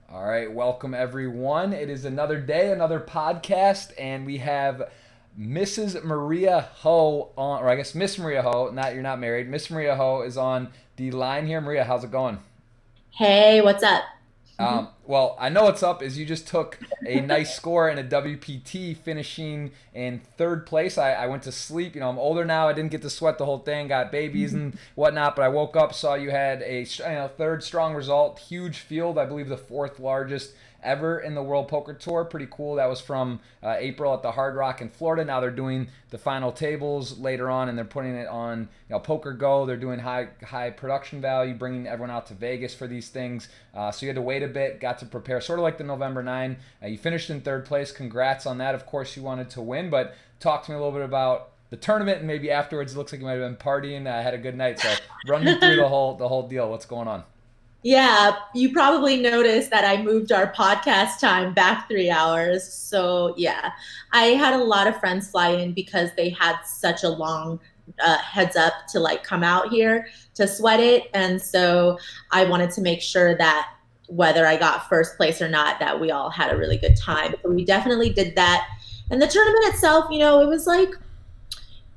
All right, welcome everyone. It is another day, another podcast, and we have Mrs. Maria Ho on, or I guess Miss Maria Ho. Not you're not married. Miss Maria Ho is on the line here. Maria, how's it going? Hey, what's up? Well, I know what's up is you just took a nice score in a WPT, finishing in third place. I went to sleep. I'm older now. I didn't get to sweat the whole thing. Got babies and whatnot, but I woke up, saw you had a third strong result. Huge field. I believe the fourth largest ever in the World Poker Tour. Pretty cool. That was from April at the Hard Rock in Florida. Now they're doing the final tables later on, and they're putting it on Poker Go. They're doing high production value, bringing everyone out to Vegas for these things. So you had to wait a bit, got to prepare, sort of like the November 9. You finished in third place. Congrats on that. Of course, you wanted to win, but talk to me a little bit about the tournament, and maybe afterwards it looks like you might have been partying. I had a good night, so run me through the whole deal. What's going on? Yeah, you probably noticed that I moved our podcast time back 3 hours. So, yeah, I had a lot of friends fly in because they had such a long heads up to like come out here to sweat it. And so I wanted to make sure that whether I got first place or not, that we all had a really good time. So we definitely did that. And the tournament itself, it was like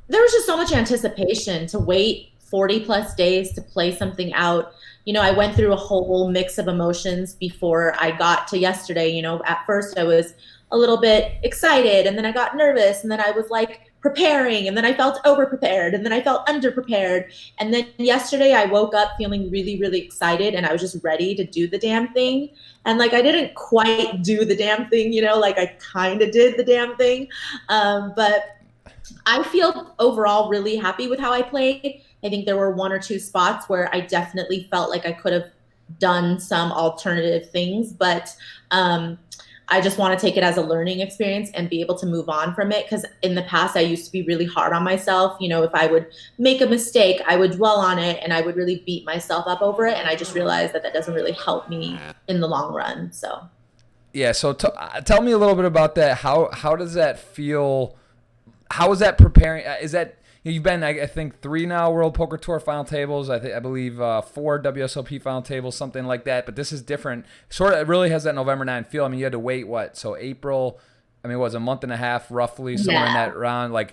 there was just so much anticipation to wait 40 plus days to play something out. I went through a whole mix of emotions before I got to yesterday. At first I was a little bit excited, and then I got nervous, and then I was like preparing, and then I felt over prepared, and then I felt under prepared. And then yesterday I woke up feeling really, really excited, and I was just ready to do the damn thing. And like I didn't quite do the damn thing, like I kind of did the damn thing. But I feel overall really happy with how I played. I think there were one or two spots where I definitely felt like I could have done some alternative things, but I just want to take it as a learning experience and be able to move on from it. Because in the past, I used to be really hard on myself. If I would make a mistake, I would dwell on it and I would really beat myself up over it. And I just realized that that doesn't really help me in the long run. So. Yeah, so tell me a little bit about that. How does that feel? How is that preparing? Is that you've been I think three now World Poker Tour final tables. I believe four WSOP final tables, something like that. But this is different. Sort of, it really has that November 9 feel. I mean, you had to wait what? So April. I mean, it was a month and a half roughly, somewhere in Yeah. that round. Like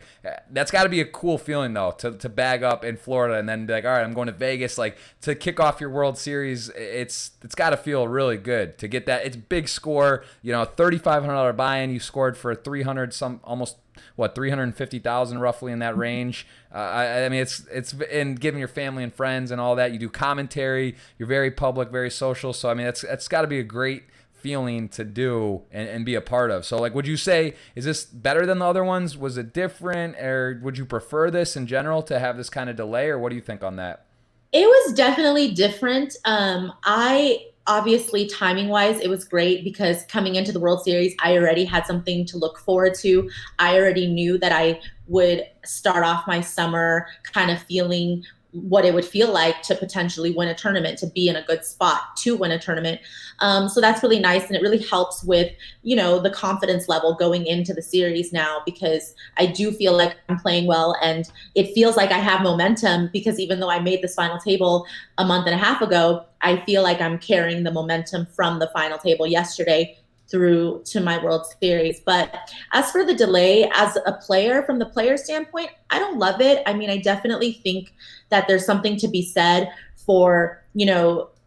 that's got to be a cool feeling though, to bag up in Florida and then be like, all right, I'm going to Vegas. Like to kick off your World Series, it's got to feel really good to get that. It's big score, $3,500 buy-in. You scored for 300 some almost what 350,000 roughly in that range. I mean, it's in giving your family and friends and all that. You do commentary. You're very public, very social. So I mean, it's got to be a great feeling to do and be a part of. So like, would you say, is this better than the other ones? Was it different, or would you prefer this in general to have this kind of delay, or what do you think on that? It was definitely different. I obviously timing wise, it was great because coming into the World Series, I already had something to look forward to. I already knew that I would start off my summer kind of feeling what it would feel like to potentially win a tournament, to be in a good spot to win a tournament. So that's really nice. And it really helps with, the confidence level going into the series now, because I do feel like I'm playing well and it feels like I have momentum, because even though I made this final table a month and a half ago, I feel like I'm carrying the momentum from the final table yesterday through to my World Series. But as for the delay, as a player, from the player standpoint, I don't love it. I mean, I definitely think that there's something to be said for,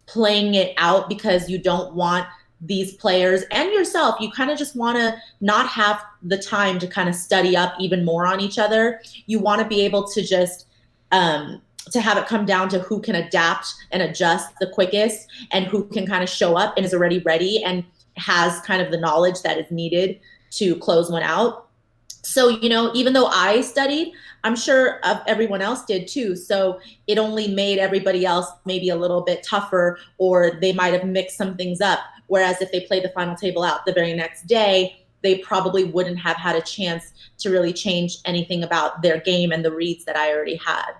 playing it out, because you don't want these players and yourself, you kind of just want to not have the time to kind of study up even more on each other. You want to be able to just to have it come down to who can adapt and adjust the quickest, and who can kind of show up and is already ready and has kind of the knowledge that is needed to close one out. So, even though I studied, I'm sure everyone else did too. So it only made everybody else maybe a little bit tougher, or they might have mixed some things up. Whereas if they played the final table out the very next day, they probably wouldn't have had a chance to really change anything about their game and the reads that I already had.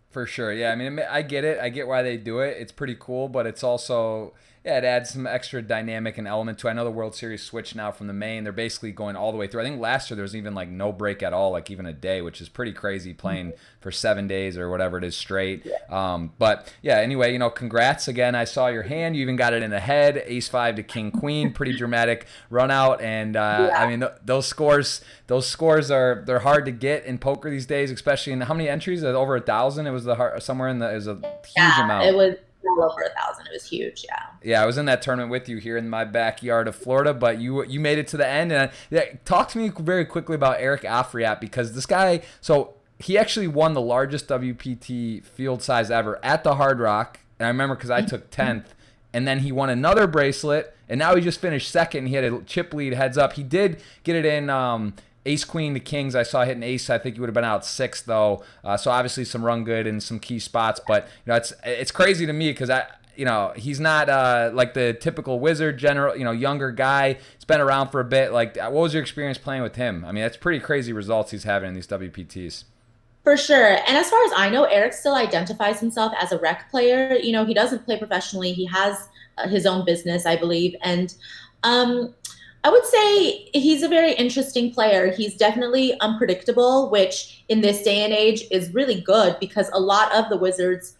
For sure. Yeah. I mean, I get it. I get why they do it. It's pretty cool, but it's also, Yeah, it adds some extra dynamic and element to. I know the World Series switched now from the main. They're basically going all the way through. I think last year there was even like no break at all, like even a day, which is pretty crazy playing for 7 days or whatever it is straight. But yeah, anyway, congrats again. I saw your hand. You even got it in the head. Ace five to King Queen, pretty dramatic run out. And I Yeah. mean, those scores they're hard to get in poker these days, especially in how many entries? Over 1,000. It was somewhere in the it was a huge Yeah, amount. it was well over 1,000. It was huge. Yeah. Yeah, I was in that tournament with you here in my backyard of Florida, but you made it to the end. And yeah, talk to me very quickly about Eric Afriat, because this guy, so he actually won the largest WPT field size ever at the Hard Rock. And I remember because I took 10th, and then he won another bracelet, and now he just finished second. He had a chip lead heads up. He did get it in ace queen to kings. I saw hit an ace. I think he would have been out six though. So obviously some run good and some key spots. But it's crazy to me because he's not like the typical wizard general, younger guy. He's been around for a bit. Like, what was your experience playing with him? I mean, that's pretty crazy results he's having in these WPTs. For sure. And as far as I know, Eric still identifies himself as a rec player. He doesn't play professionally. He has his own business, I believe. And I would say he's a very interesting player. He's definitely unpredictable, which in this day and age is really good because a lot of the wizards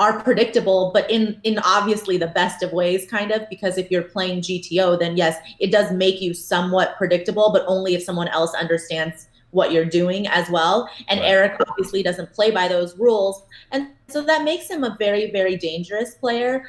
are predictable, but in obviously the best of ways, kind of, because if you're playing GTO, then yes, it does make you somewhat predictable, but only if someone else understands what you're doing as well. And Right. Eric obviously doesn't play by those rules. And so that makes him a very, very dangerous player.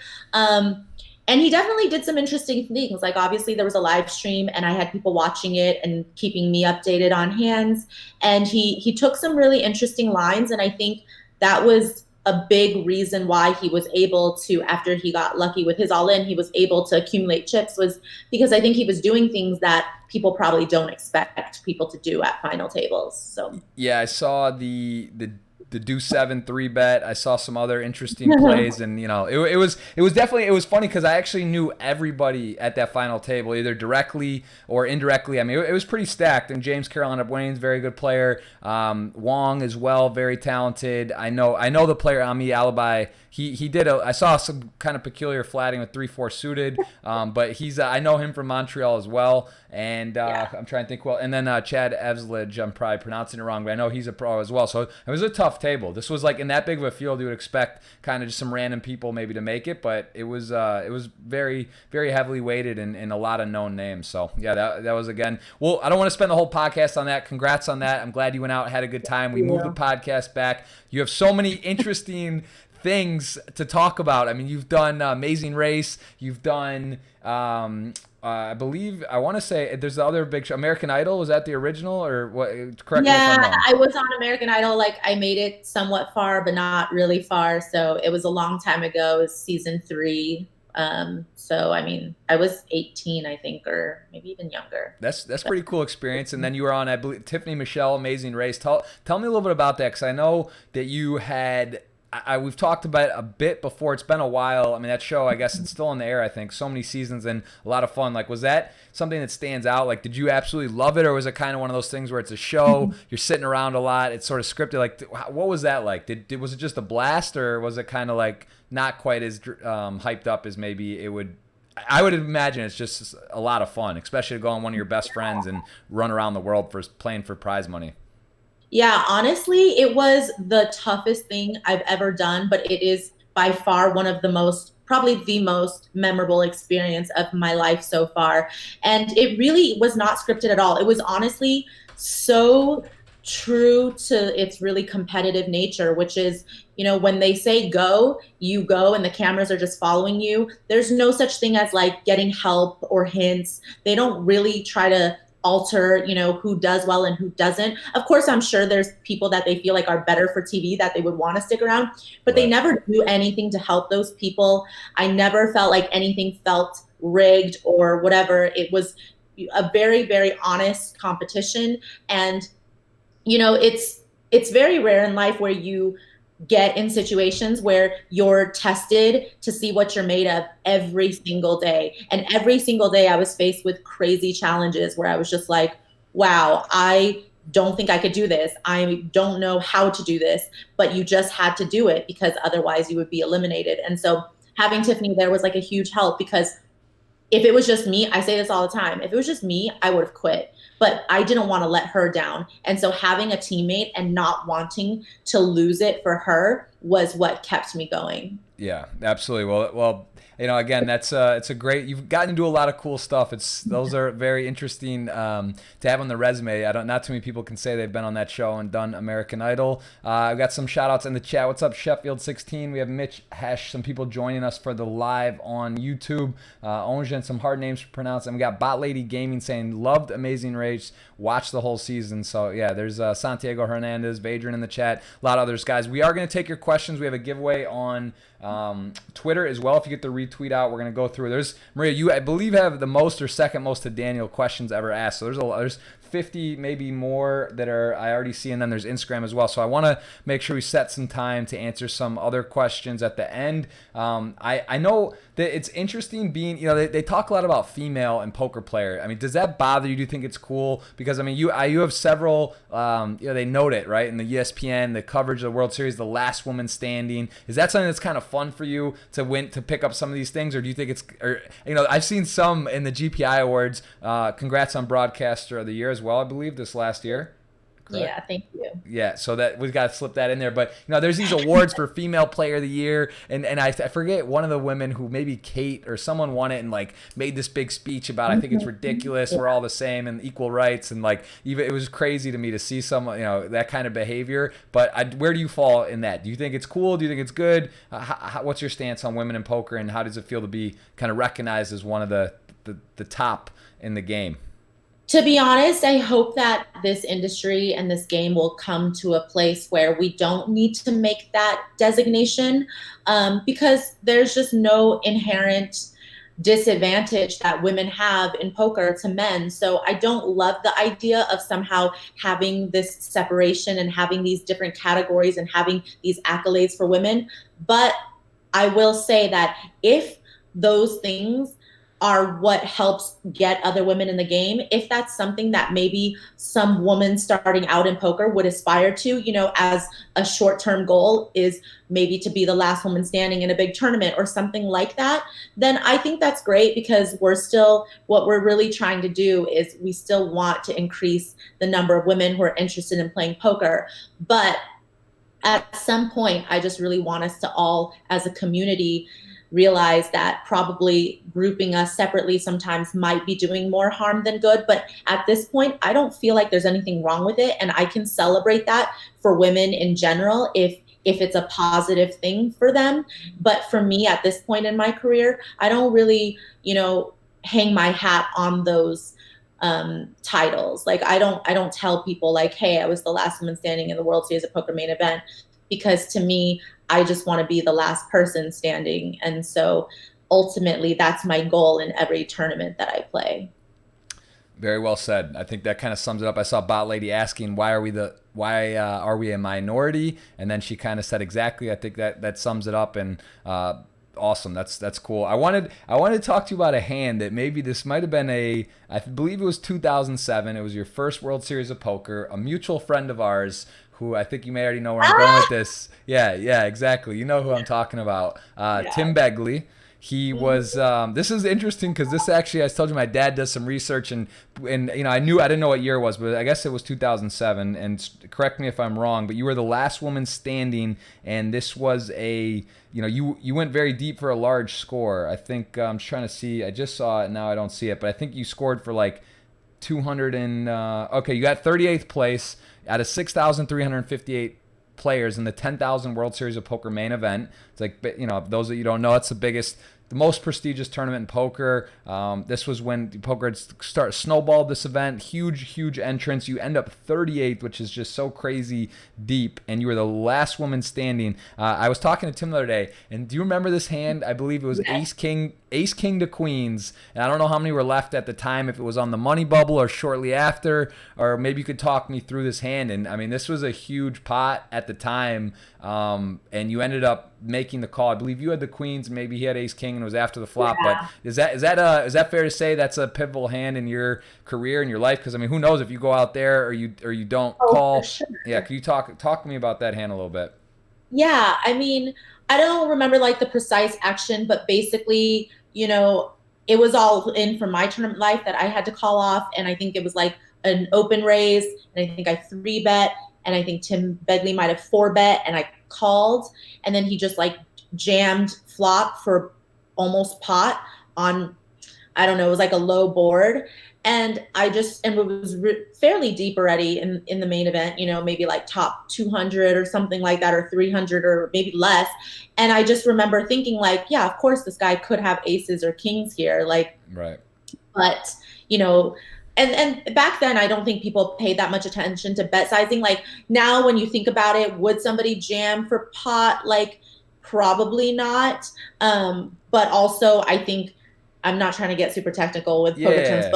And he definitely did some interesting things. Like obviously there was a live stream and I had people watching it and keeping me updated on hands. And he took some really interesting lines. And I think that was a big reason why he was able to, after he got lucky with his all in, he was able to accumulate chips, was because I think he was doing things that people probably don't expect people to do at final tables. So Yeah, I saw the do 7 3 bet. I saw some other interesting plays, and it was definitely, it was funny because I actually knew everybody at that final table either directly or indirectly. I mean, it was pretty stacked. And James Carroll ended up winning. He's a very good player. Wong as well, very talented. I know the player Ami Alibi. He did I saw some kind of peculiar flatting with 3-4 suited, but he's I know him from Montreal as well. And yeah. I'm trying to think. Well, and then Chad Evsledge, I'm probably pronouncing it wrong, but I know he's a pro as well. So it was a tough table. This was like in that big of a field, you would expect kind of just some random people maybe to make it, but it was very, very heavily weighted and a lot of known names. So yeah, that was again. Well, I don't want to spend the whole podcast on that. Congrats on that. I'm glad you went out, had a good time. We moved the podcast back. You have so many interesting things to talk about. I mean, you've done Amazing Race. You've done, I believe, I want to say there's the other big show, American Idol. Was that the original or what? Correct me if I'm Yeah, wrong. I was on American Idol. Like I made it somewhat far, but not really far. So it was a long time ago. It was season 3. So I mean, I was 18, I think, or maybe even younger. That's pretty cool experience. And then you were on, I believe, Tiffany Michelle, Amazing Race. Tell me a little bit about that because I know that you had. We've talked about it a bit before. It's been a while. I mean, that show, I guess it's still in the air, I think. So many seasons and a lot of fun. Like, was that something that stands out? Like, did you absolutely love it? Or was it kind of one of those things where it's a show, you're sitting around a lot, it's sort of scripted? Like, what was that like? Was it just a blast? Or was it kind of like not quite as hyped up as maybe it would? I would imagine it's just a lot of fun, especially to go on one of your best friends and run around the world for playing for prize money. Yeah, honestly, it was the toughest thing I've ever done, but it is by far one of the most, probably the most memorable experience of my life so far. And it really was not scripted at all. It was honestly so true to its really competitive nature, which is, when they say go, you go and the cameras are just following you. There's no such thing as like getting help or hints. They don't really try to alter, who does well and who doesn't. Of course, I'm sure there's people that they feel like are better for TV that they would want to stick around, but they Right. never do anything to help those people. I never felt like anything felt rigged or whatever. It was a very, very honest competition. And, it's very rare in life where you get in situations where you're tested to see what you're made of every single day. And every single day I was faced with crazy challenges where I was just like, wow, I don't think I could do this. I don't know how to do this, but you just had to do it because otherwise you would be eliminated. And so having Tiffany there was like a huge help because if it was just me, I say this all the time, if it was just me, I would have quit. But I didn't want to let her down. And so having a teammate and not wanting to lose it for her was what kept me going. Yeah, absolutely. Well, again, that's it's a great. You've gotten to do a lot of cool stuff. Those are very interesting to have on the resume. I don't. Not too many people can say they've been on that show and done American Idol. I've got some shout outs in the chat. What's up, Sheffield 16? We have Mitch Hesh. Some people joining us for the live on YouTube. Onjan, some hard names to pronounce. And we got Bot Lady Gaming saying loved Amazing Race. Watched the whole season. So yeah, there's Santiago Hernandez, Vadran in the chat. A lot of others, guys. We are going to take your questions. We have a giveaway on Twitter as well. If you get the retweet out, we're going to go through. There's Maria, you I believe have the most or second most to Daniel questions ever asked. So there's 50 maybe more that are I already see, and then there's Instagram as well. So I want to make sure we set some time to answer some other questions at the end. I know that it's interesting being, they talk a lot about female and poker player. I mean, does that bother you? Do you think it's cool? Because I mean, you have several, they note it, right? In the ESPN, the coverage of the World Series, the last woman standing. Is that something that's kind of fun for you to pick up some of these things? Or do you think I've seen some in the GPI awards, congrats on broadcaster of the year as well, I believe this last year. Correct? Yeah, thank you. Yeah, so that we've got to slip that in there. But there's these awards for female player of the year, and I forget one of the women who maybe Kate or someone won it and like made this big speech about I think it's ridiculous, we're all the same and equal rights, and like even it was crazy to me to see someone that kind of behavior. But where do you fall in that? Do you think it's cool? Do you think it's good? What's your stance on women in poker, and how does it feel to be kind of recognized as one of the top in the game? To be honest, I hope that this industry and this game will come to a place where we don't need to make that designation, because there's just no inherent disadvantage that women have in poker to men. So I don't love the idea of somehow having this separation and having these different categories and having these accolades for women. But I will say that if those things are what helps get other women in the game, if that's something that maybe some woman starting out in poker would aspire to, as a short-term goal is maybe to be the last woman standing in a big tournament or something like that, then I think that's great, because what we're really trying to do is we still want to increase the number of women who are interested in playing poker. But at some point, I just really want us to all, as a community, realize that probably grouping us separately sometimes might be doing more harm than good. But at this point, I don't feel like there's anything wrong with it. And I can celebrate that for women in general if it's a positive thing for them. But for me at this point in my career, I don't really, hang my hat on those titles. Like I don't tell people like, hey, I was the last woman standing in the World Series of Poker main event, because to me, I just want to be the last person standing. And so ultimately that's my goal in every tournament that I play. Very well said. I think that kind of sums it up. I saw Bot Lady asking, why are we a minority? And then she kind of said exactly. I think that sums it up. And awesome. That's cool. I wanted to talk to you about a hand that maybe this might have been I believe it was 2007. It was your first World Series of Poker. A mutual friend of ours, who I think you may already know where I'm going with this. Yeah, exactly. You know who I'm talking about. Tim Begley. He was. This is interesting because this actually, I told you, my dad does some research, and I didn't know what year it was, but I guess it was 2007. And correct me if I'm wrong, but you were the last woman standing, and this was you went very deep for a large score. I think I'm trying to see. I just saw it now. I don't see it, but I think you scored for like 200 and okay, you got 38th place out of 6,358 players in the 10,000 World Series of Poker main event. It's like, those that you don't know, it's the most prestigious tournament in poker. This was when poker had snowballed this event. Huge entrance. You end up 38th, which is just so crazy deep, and you were the last woman standing. I was talking to Tim the other day, and do you remember this hand? I believe it was Ace King to Queens, and I don't know how many were left at the time, if it was on the money bubble or shortly after, or maybe you could talk me through this hand. And I mean, this was a huge pot at the time, and you ended up making the call. I believe you had the Queens, maybe he had Ace King, and it was after the flop. Yeah. But is that fair to say that's a pivotal hand in your career, in your life? Because I mean, who knows if you go out there or you don't call? For sure. Yeah, can you talk to me about that hand a little bit? Yeah, I mean, I don't remember like the precise action, but basically, it was all in for my tournament life that I had to call off. And I think it was like an open raise, and I think I 3-bet, and I think Tim Begley might have 4-bet, and I called, and then he just like jammed flop for almost pot on, I don't know, it was like a low board. And it was fairly deep already in the main event, maybe like top 200 or something like that, or 300 or maybe less. And I just remember thinking like, yeah, of course this guy could have aces or kings here. Like, Right. but, you know, and back then I don't think people paid that much attention to bet sizing. Like now when you think about it, would somebody jam for pot? Like probably not. But also I think, I'm not trying to get super technical with poker terms, Yeah.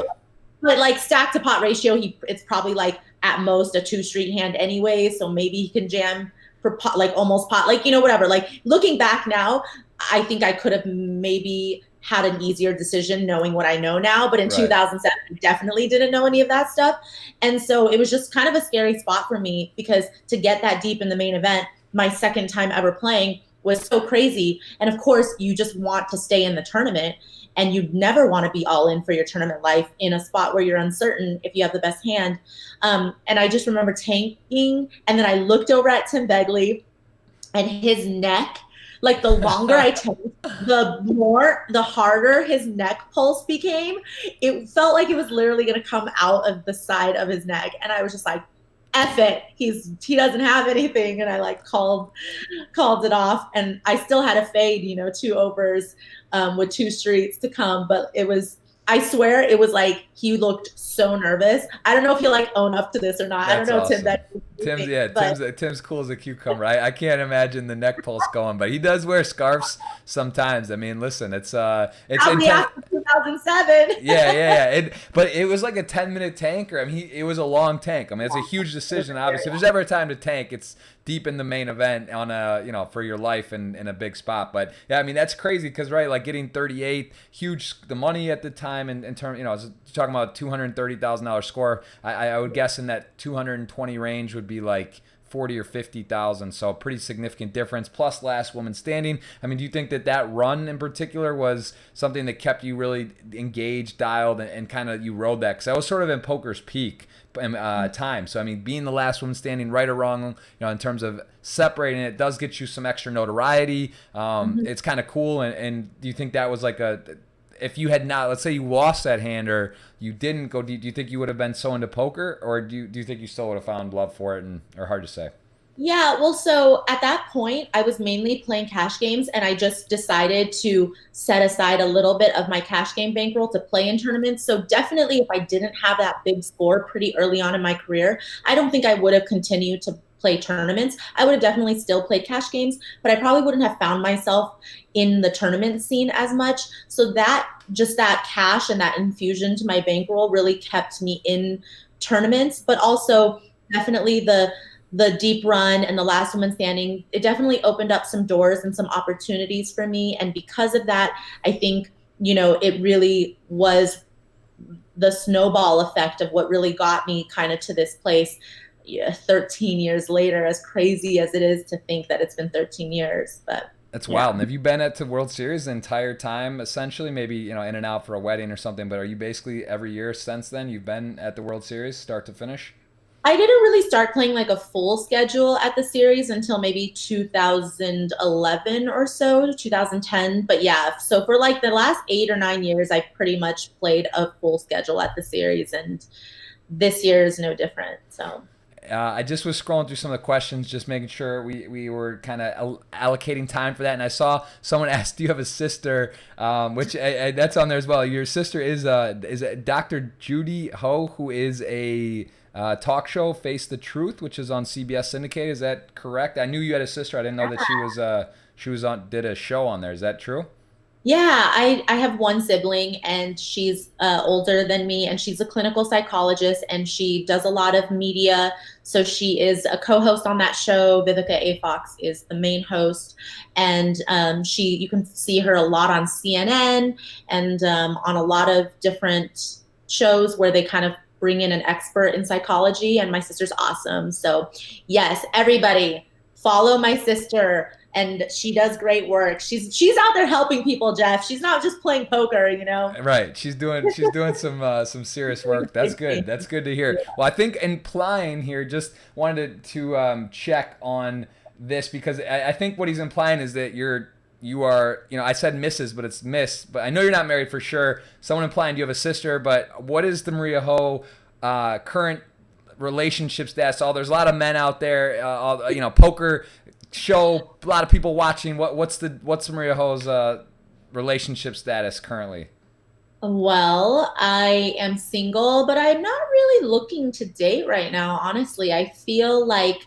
but like stack to pot ratio, it's probably like at most a 2 street hand anyway. So maybe he can jam for pot, like almost pot, like, whatever. Like looking back now, I think I could have maybe had an easier decision knowing what I know now. But in Right. 2007, I definitely didn't know any of that stuff. And so it was just kind of a scary spot for me, because to get that deep in the main event, my second time ever playing, was so crazy. And of course, you just want to stay in the tournament, and you'd never want to be all in for your tournament life in a spot where you're uncertain if you have the best hand. And I just remember tanking, and then I looked over at Tim Begley, and his neck, like the longer I tanked, the harder his neck pulse became. It felt like it was literally going to come out of the side of his neck. And I was just like, F it. He doesn't have anything. And I like called it off, and I still had a fade, 2 overs, with 2 streets to come. But I swear it was like he looked so nervous. I don't know if he'll like own up to this or not. I don't That's know, Tim, awesome. that Tim's thing, yeah, but Tim's cool as a cucumber. I can't imagine the neck pulse going, but he does wear scarves sometimes. I mean, listen, it's probably intense. after 2007. Yeah, yeah, yeah. But it was like a 10-minute tanker. I mean, it was a long tank. I mean, it's a huge decision. Obviously, if there's ever a time to tank, it's deep in the main event on for your life in a big spot. But yeah, I mean, that's crazy because right, like getting 38, huge the money at the time in terms, I was talking about $230,000 score. I would guess in that 220 range would be like 40 or 50,000, so a pretty significant difference. Plus last woman standing. I mean, do you think that run in particular was something that kept you really engaged, dialed, and kind of you rode that? Because I was sort of in poker's peak time. So I mean, being the last woman standing, right or wrong, in terms of separating it, does get you some extra notoriety. It's kind of cool. And do you think that was like if you had not, let's say you lost that hand or you didn't go deep, do you think you would have been so into poker, or do you think you still would have found love for it, or hard to say? Yeah, well, so at that point, I was mainly playing cash games, and I just decided to set aside a little bit of my cash game bankroll to play in tournaments. So definitely, if I didn't have that big score pretty early on in my career, I don't think I would have continued to play tournaments. I would have definitely still played cash games, but I probably wouldn't have found myself in the tournament scene as much. So that cash and that infusion to my bankroll really kept me in tournaments, but also definitely the deep run and the last woman standing, it definitely opened up some doors and some opportunities for me. And because of that, I think, it really was the snowball effect of what really got me kind of to this place, 13 years later, as crazy as it is to think that it's been 13 years. But That's yeah. wild. And have you been at the World Series the entire time, essentially? Maybe, in and out for a wedding or something, but are you basically every year since then you've been at the World Series, start to finish? I didn't really start playing like a full schedule at the series until maybe 2011 or so, 2010. But yeah, so for like the last 8 or 9 years, I pretty much played a full schedule at the series, and this year is no different. So I just was scrolling through some of the questions, just making sure we were kind of allocating time for that. And I saw someone ask, "Do you have a sister?" Which that's on there as well. Your sister is Dr. Judy Ho, who is a talk show, Face the Truth, which is on CBS syndicated. Is that correct? I knew you had a sister. I didn't know that she was on did a show on there. Is that true? yeah, I have one sibling, and she's older than me, and she's a clinical psychologist, and she does a lot of media. So she is a co-host on that show. Vivica A. Fox is the main host, and you can see her a lot on CNN and on a lot of different shows where they kind of bring in an expert in psychology. And my sister's awesome. So yes, everybody follow my sister. and she does great work. She's out there helping people, Jeff. She's not just playing poker, you know. Right. She's doing some serious work. That's good. That's good to hear. Well, I think implying here, just wanted to check on this because I think what he's implying is that you are, I said Mrs., but it's Miss. But I know you're not married for sure. Someone implying you have a sister. But what is the Maria Ho current relationship status? There's a lot of men out there. Poker show, a lot of people watching. What's Maria Ho's relationship status currently? Well, I am single, but I'm not really looking to date right now, honestly. I feel like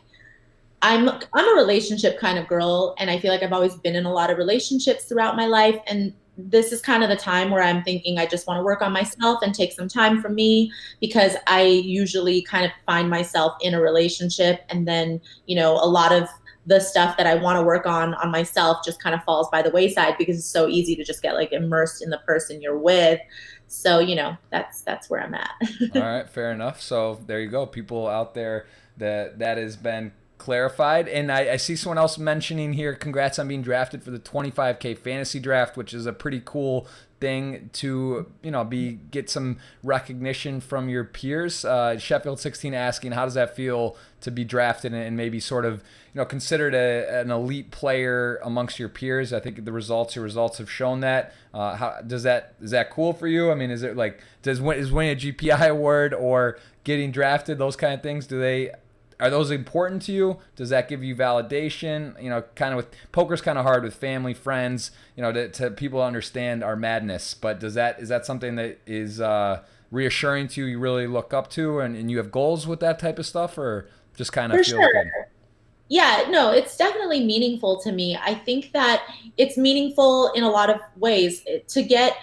I'm a relationship kind of girl, and I feel like I've always been in a lot of relationships throughout my life, and this is kind of the time where I'm thinking I just want to work on myself and take some time for me because I usually kind of find myself in a relationship and then, a lot of the stuff that I want to work on myself just kind of falls by the wayside because it's so easy to just get like immersed in the person you're with. So, that's where I'm at. All right, fair enough. So there you go. People out there that has been clarified. And I see someone else mentioning here, congrats on being drafted for the 25K fantasy draft, which is a pretty cool thing to get some recognition from your peers. Sheffield 16 asking, how does that feel to be drafted and maybe sort of considered an elite player amongst your peers? I think your results have shown that. Is that cool for you? I mean, is it like is winning a GPI award or getting drafted, those kind of things, are those important to you? Does that give you validation? Kind of with poker's kind of hard with family, friends, to people understand our madness. But is that something that is reassuring to you? You really look up to, and you have goals with that type of stuff, or just kind of For feels sure. good? Yeah, no, it's definitely meaningful to me. I think that it's meaningful in a lot of ways to get,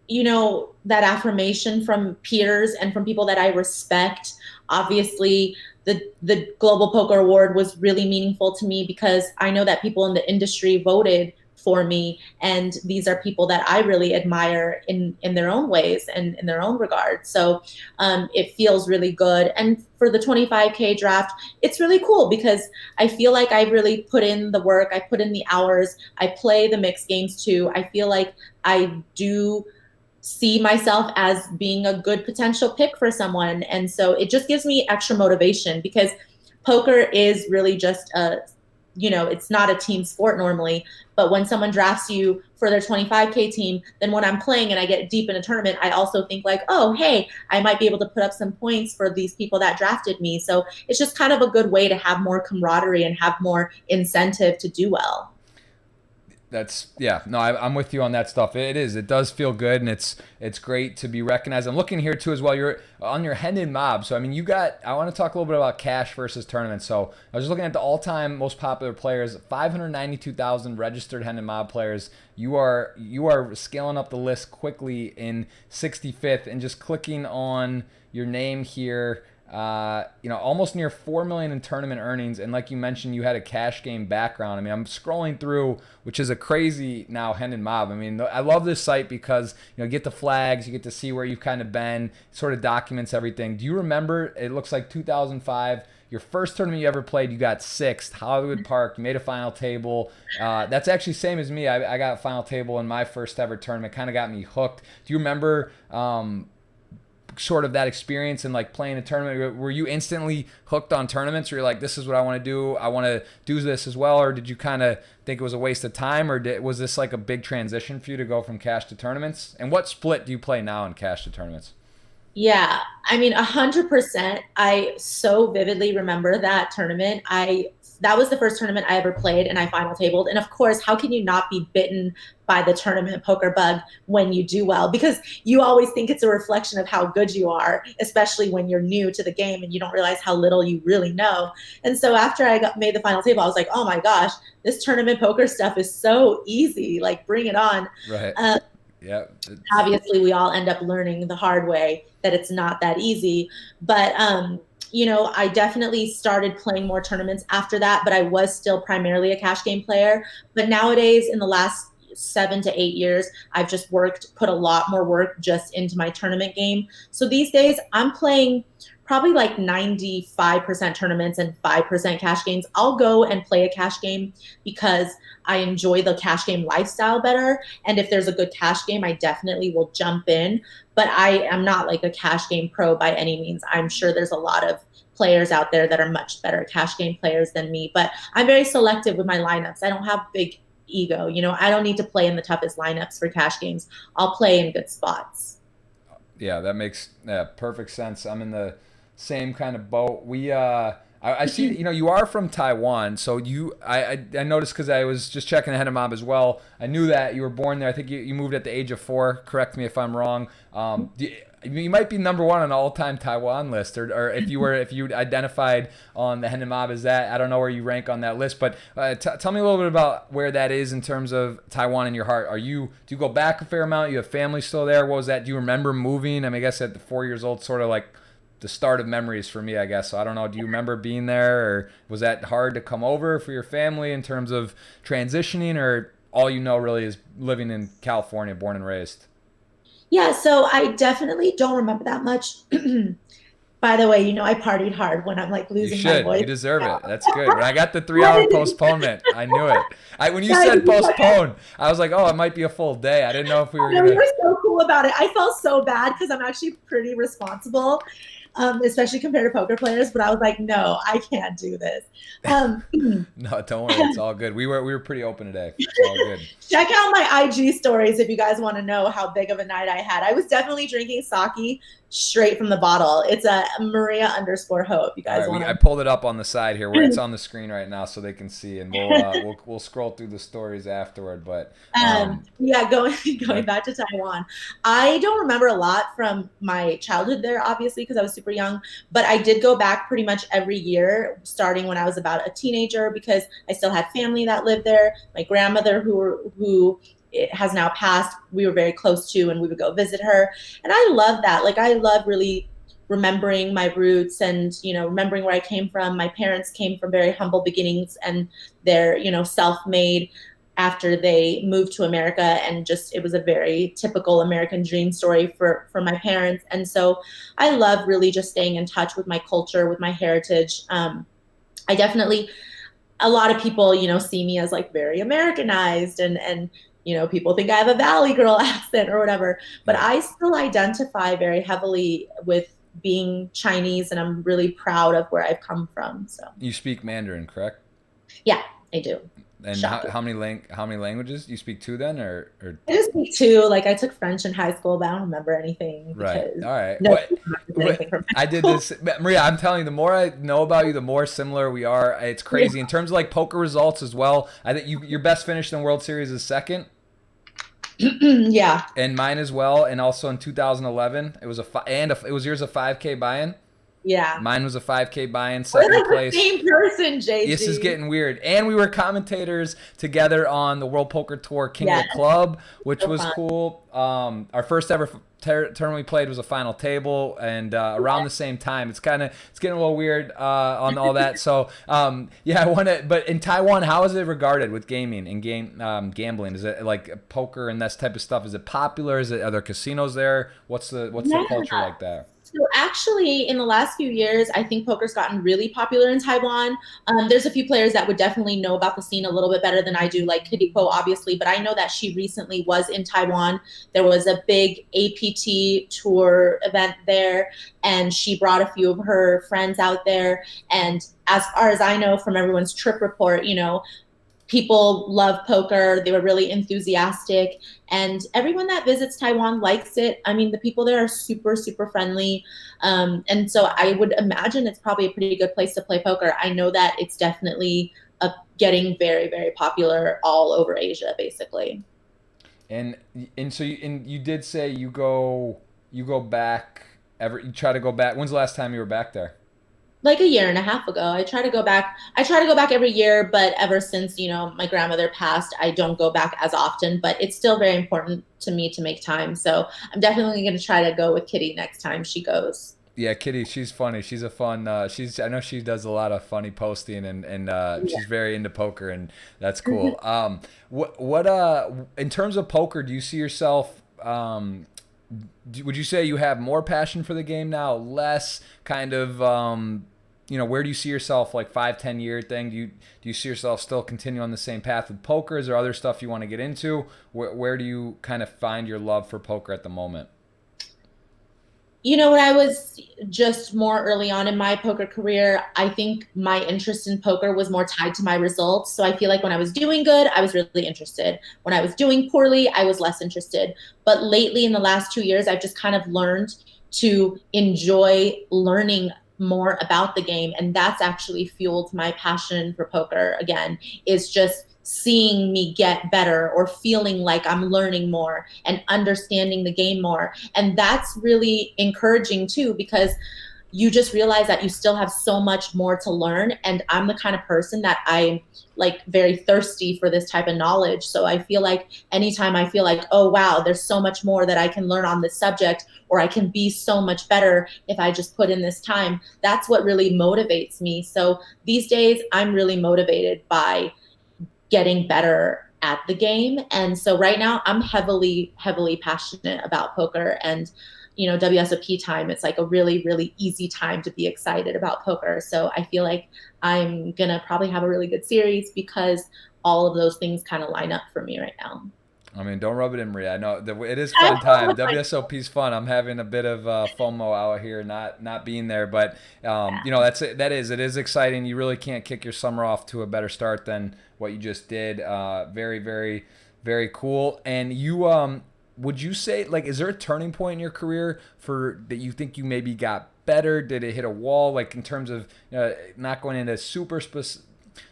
that affirmation from peers and from people that I respect. Obviously, the Global Poker Award was really meaningful to me because I know that people in the industry voted for me, and these are people that I really admire in their own ways and in their own regards. So it feels really good. And for the 25K draft, it's really cool because I feel like I really put in the work, I put in the hours, I play the mixed games too. I feel like I do see myself as being a good potential pick for someone. And so it just gives me extra motivation because poker is really just it's not a team sport normally, but when someone drafts you for their 25K team, then when I'm playing and I get deep in a tournament, I also think like, oh, hey, I might be able to put up some points for these people that drafted me. So it's just kind of a good way to have more camaraderie and have more incentive to do well. I'm with you on that stuff. It does feel good, and it's great to be recognized. I'm looking here too as well. You're on your Hendon mob, so I mean I want to talk a little bit about cash versus tournaments. So I was just looking at the all-time most popular players, 592,000 registered Hendon mob players. You are scaling up the list quickly in 65th, and just clicking on your name here, almost near 4 million in tournament earnings. And like you mentioned, you had a cash game background. I mean, I'm scrolling through, which is a crazy now Hendon mob. I mean, I love this site because you get the flags, you get to see where you've kind of been, sort of documents everything. Do you remember? It looks like 2005. Your first tournament you ever played, you got sixth, Hollywood Park. You made a final table. That's actually same as me. I got a final table in my first ever tournament. Kind of got me hooked. Do you remember? Sort of that experience and like playing a tournament, were you instantly hooked on tournaments, or you're like, this is what I want to do, I want to do this as well? Or did you kind of think it was a waste of time, or was this like a big transition for you to go from cash to tournaments? And what split do you play now in cash to tournaments? Yeah, I mean, 100%. I so vividly remember that tournament. That was the first tournament I ever played, and I final tabled. And of course, how can you not be bitten by the tournament poker bug when you do well? Because you always think it's a reflection of how good you are, especially when you're new to the game and you don't realize how little you really know. And so after made the final table, I was like, oh my gosh, this tournament poker stuff is so easy. Like, bring it on. Right. Uh, Yeah. Obviously we all end up learning the hard way that it's not that easy, but I definitely started playing more tournaments after that, but I was still primarily a cash game player. But nowadays, in the last 7 to 8 years, I've just put a lot more work just into my tournament game. So these days I'm playing probably like 95% tournaments and 5% cash games. I'll go and play a cash game because I enjoy the cash game lifestyle better. And if there's a good cash game, I definitely will jump in. But I am not like a cash game pro by any means. I'm sure there's a lot of players out there that are much better cash game players than me. But I'm very selective with my lineups. I don't have big ego. I don't need to play in the toughest lineups for cash games. I'll play in good spots. Yeah, that makes perfect sense. I'm in the same kind of boat. I see, you are from Taiwan, so I noticed because I was just checking ahead of Mob as well. I knew that you were born there. I think you moved at the age of 4. Correct me if I'm wrong. You might be number 1 on the all-time Taiwan list, or if you identified on the Hen Mob as that. I don't know where you rank on that list, but tell me a little bit about where that is in terms of Taiwan in your heart. Do you go back a fair amount? You have family still there? What was that? Do you remember moving? I mean, I guess at the 4 years old, sort of like the start of memories for me, I guess. So I don't know. Do you remember being there, or was that hard to come over for your family in terms of transitioning, or all you know really is living in California, born and raised? Yeah, so I definitely don't remember that much. By the way, I partied hard when I'm like You losing my should. voice. You deserve Yeah. it. That's good. When I got the 3 hour postponement, I knew it. When you Guys, said postpone, I was like, oh, it might be a full day. I didn't know if we were no, you gonna. were so cool about it. I felt so bad because I'm actually pretty responsible, especially compared to poker players. But I was like, no, I can't do this. Um, No, don't worry. It's all good. We were pretty open today. It's all good. Check out my IG stories if you guys want to know how big of a night I had. I was definitely drinking sake straight from the bottle. It's a Maria_Ho. If you All guys right, want I to. pulled it up on the side here, where it's on the screen right now, so they can see, and we'll scroll through the stories afterward. But Yeah, going yeah, going back to Taiwan. I don't remember a lot from my childhood there, obviously, because I was super young. But I did go back pretty much every year, starting when I was about a teenager, because I still had family that lived there. My grandmother, who it has now passed, we were very close to, and we would go visit her. And I love that. Like I love really remembering my roots and remembering where I came from. My parents came from very humble beginnings, and they're self-made after they moved to America, and just it was a very typical American dream story for my parents. And so I love really just staying in touch with my culture, with my heritage. I definitely, a lot of people see me as like very Americanized, and people think I have a Valley Girl accent or whatever, but yeah. I still identify very heavily with being Chinese, and I'm really proud of where I've come from. So You speak Mandarin, correct? yeah, I do. And Shocking. how many languages do you speak? 2 then, or I just speak two. Like I took French in high school, but I don't remember anything right? because All right. no one remembers anything from I high did school. this, Maria. I'm telling you, the more I know about you, the more similar we are. It's Yeah. crazy in terms of like poker results as well. I think your best finish in the World Series is second, Yeah. and mine as well. And also in 2011, it was it was yours a 5K buy-in. Yeah. Mine was a 5K buy-in, We're second like the place. same person, This is JG. getting weird. And we were commentators together on the World Poker Tour King of Yeah. the Club, which So was fun. cool. Our first ever tournament we played was a final table, and around the same time. It's getting a little weird on all that. So yeah, I want to. But in Taiwan, how is it regarded with gaming and gambling? Is it like poker and that type of stuff? Is it popular? Are there casinos there? What's the Yeah. culture like there? So actually, in the last few years, I think poker's gotten really popular in Taiwan. There's a few players that would definitely know about the scene a little bit better than I do, like Kitty Ko, obviously. But I know that she recently was in Taiwan. There was a big APT tour event there, and she brought a few of her friends out there. And as far as I know from everyone's trip report, people love poker. They were really enthusiastic, and everyone that visits Taiwan likes it. I mean, the people there are super, super friendly. And so I would imagine it's probably a pretty good place to play poker. I know that it's definitely getting very, very popular all over Asia, basically. And so you did say you go back you try to go back. When's the last time you were back there? Like a year and a half ago. I try to go back. I try to go back every year, but ever since, my grandmother passed, I don't go back as often, but it's still very important to me to make time. So I'm definitely going to try to go with Kitty next time she goes. Yeah, Kitty, she's funny. She's a fun. I know she does a lot of funny posting, and she's very into poker, and that's cool. In terms of poker, do you see yourself? Would you say you have more passion for the game now, less kind of? Where do you see yourself like 5, 10 year thing? Do you see yourself still continue on the same path with poker? Is there other stuff you want to get into? Where do you kind of find your love for poker at the moment? When I was just more early on in my poker career, I think my interest in poker was more tied to my results. So I feel like when I was doing good, I was really interested. When I was doing poorly, I was less interested. But lately, in the last 2 years, I've just kind of learned to enjoy learning more about the game. And that's actually fueled my passion for poker again, is just seeing me get better or feeling like I'm learning more and understanding the game more. And that's really encouraging too, because you just realize that you still have so much more to learn. And I'm the kind of person that I'm like very thirsty for this type of knowledge. So I feel like anytime I feel like, oh, wow, there's so much more that I can learn on this subject, or I can be so much better if I just put in this time, that's what really motivates me. So these days, I'm really motivated by getting better at the game. And so right now I'm heavily, heavily passionate about poker. And, WSOP time, it's like a really, really easy time to be excited about poker. So I feel like I'm going to probably have a really good series because all of those things kind of line up for me right now. I mean, don't rub it in, Maria. I know it is fun time. WSOP's fun. I'm having a bit of FOMO out here, not being there, but it is exciting. You really can't kick your summer off to a better start than what you just did. Very, very, very cool. And you, would you say, like, is there a turning point in your career for that you think you maybe got better? Did it hit a wall, like in terms of not going into super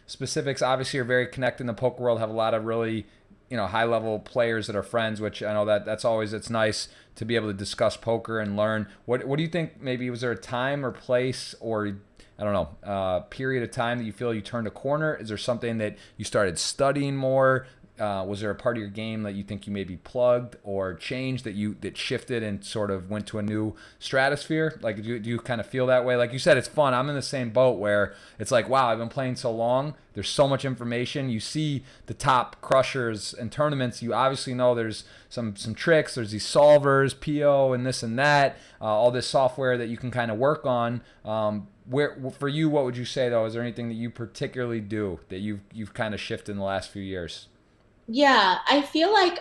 specifics? Obviously, you're very connected in the poker world. Have a lot of really high level players that are friends, which I know it's nice to be able to discuss poker and learn. What do you think? Maybe was there a time or place or I don't know period of time that you feel you turned a corner? Is there something that you started studying more? Was there a part of your game that you think you maybe plugged or changed that shifted and sort of went to a new stratosphere? Like, do you kind of feel that way? Like you said, it's fun. I'm in the same boat where it's like, wow, I've been playing so long. There's so much information. You see the top crushers and tournaments. You obviously know there's some tricks. There's these solvers, PO, and this and that. All this software that you can kind of work on. Where for you, what would you say though? Is there anything that you particularly do that you've kind of shifted in the last few years? Yeah, I feel like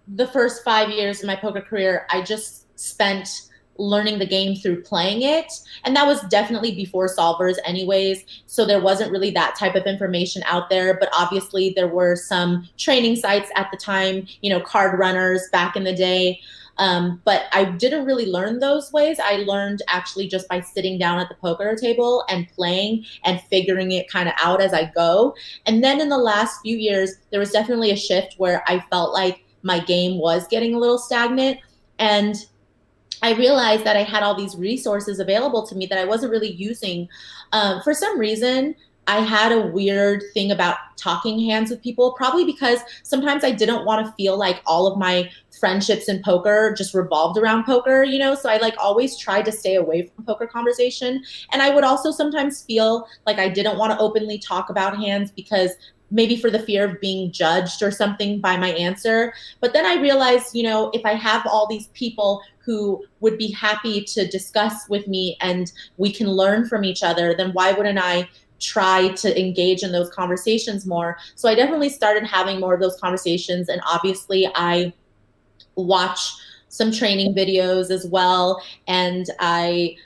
the first 5 years of my poker career, I just spent learning the game through playing it. And that was definitely before solvers, anyways. So there wasn't really that type of information out there. But obviously, there were some training sites at the time, card runners back in the day. But I didn't really learn those ways. I learned actually just by sitting down at the poker table and playing and figuring it kind of out as I go. And then in the last few years, there was definitely a shift where I felt like my game was getting a little stagnant. And I realized that I had all these resources available to me that I wasn't really using. For some reason, I had a weird thing about talking hands with people, probably because sometimes I didn't want to feel like all of my friendships in poker just revolved around poker, So I like always tried to stay away from poker conversation. And I would also sometimes feel like I didn't want to openly talk about hands because maybe for the fear of being judged or something by my answer. But then I realized, if I have all these people who would be happy to discuss with me and we can learn from each other, then why wouldn't I try to engage in those conversations more? So I definitely started having more of those conversations. And obviously I watch some training videos as well. And I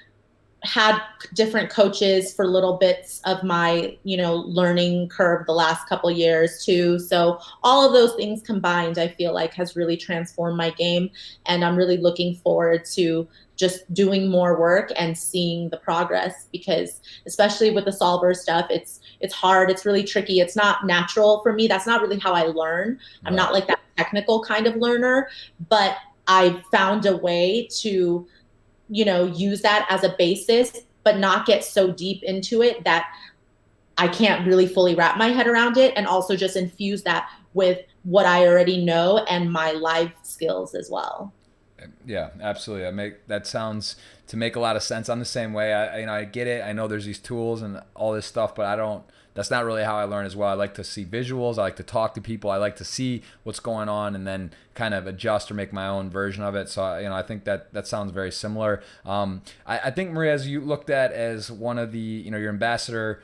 had different coaches for little bits of my, learning curve the last couple years too. So all of those things combined, I feel like has really transformed my game. And I'm really looking forward to just doing more work and seeing the progress, because especially with the solver stuff, it's hard. It's really tricky. It's not natural for me. That's not really how I learn. I'm Right. not like that technical kind of learner, but I found a way to use that as a basis, but not get so deep into it that I can't really fully wrap my head around it, and also just infuse that with what I already know and my live skills as well. Yeah, absolutely. That sounds to make a lot of sense. I'm the same way. I get it. I know there's these tools and all this stuff, but I don't. That's not really how I learn as well. I like to see visuals. I like to talk to people. I like to see what's going on and then kind of adjust or make my own version of it. So I think that sounds very similar. I think Maria, as you looked at as one of the your ambassador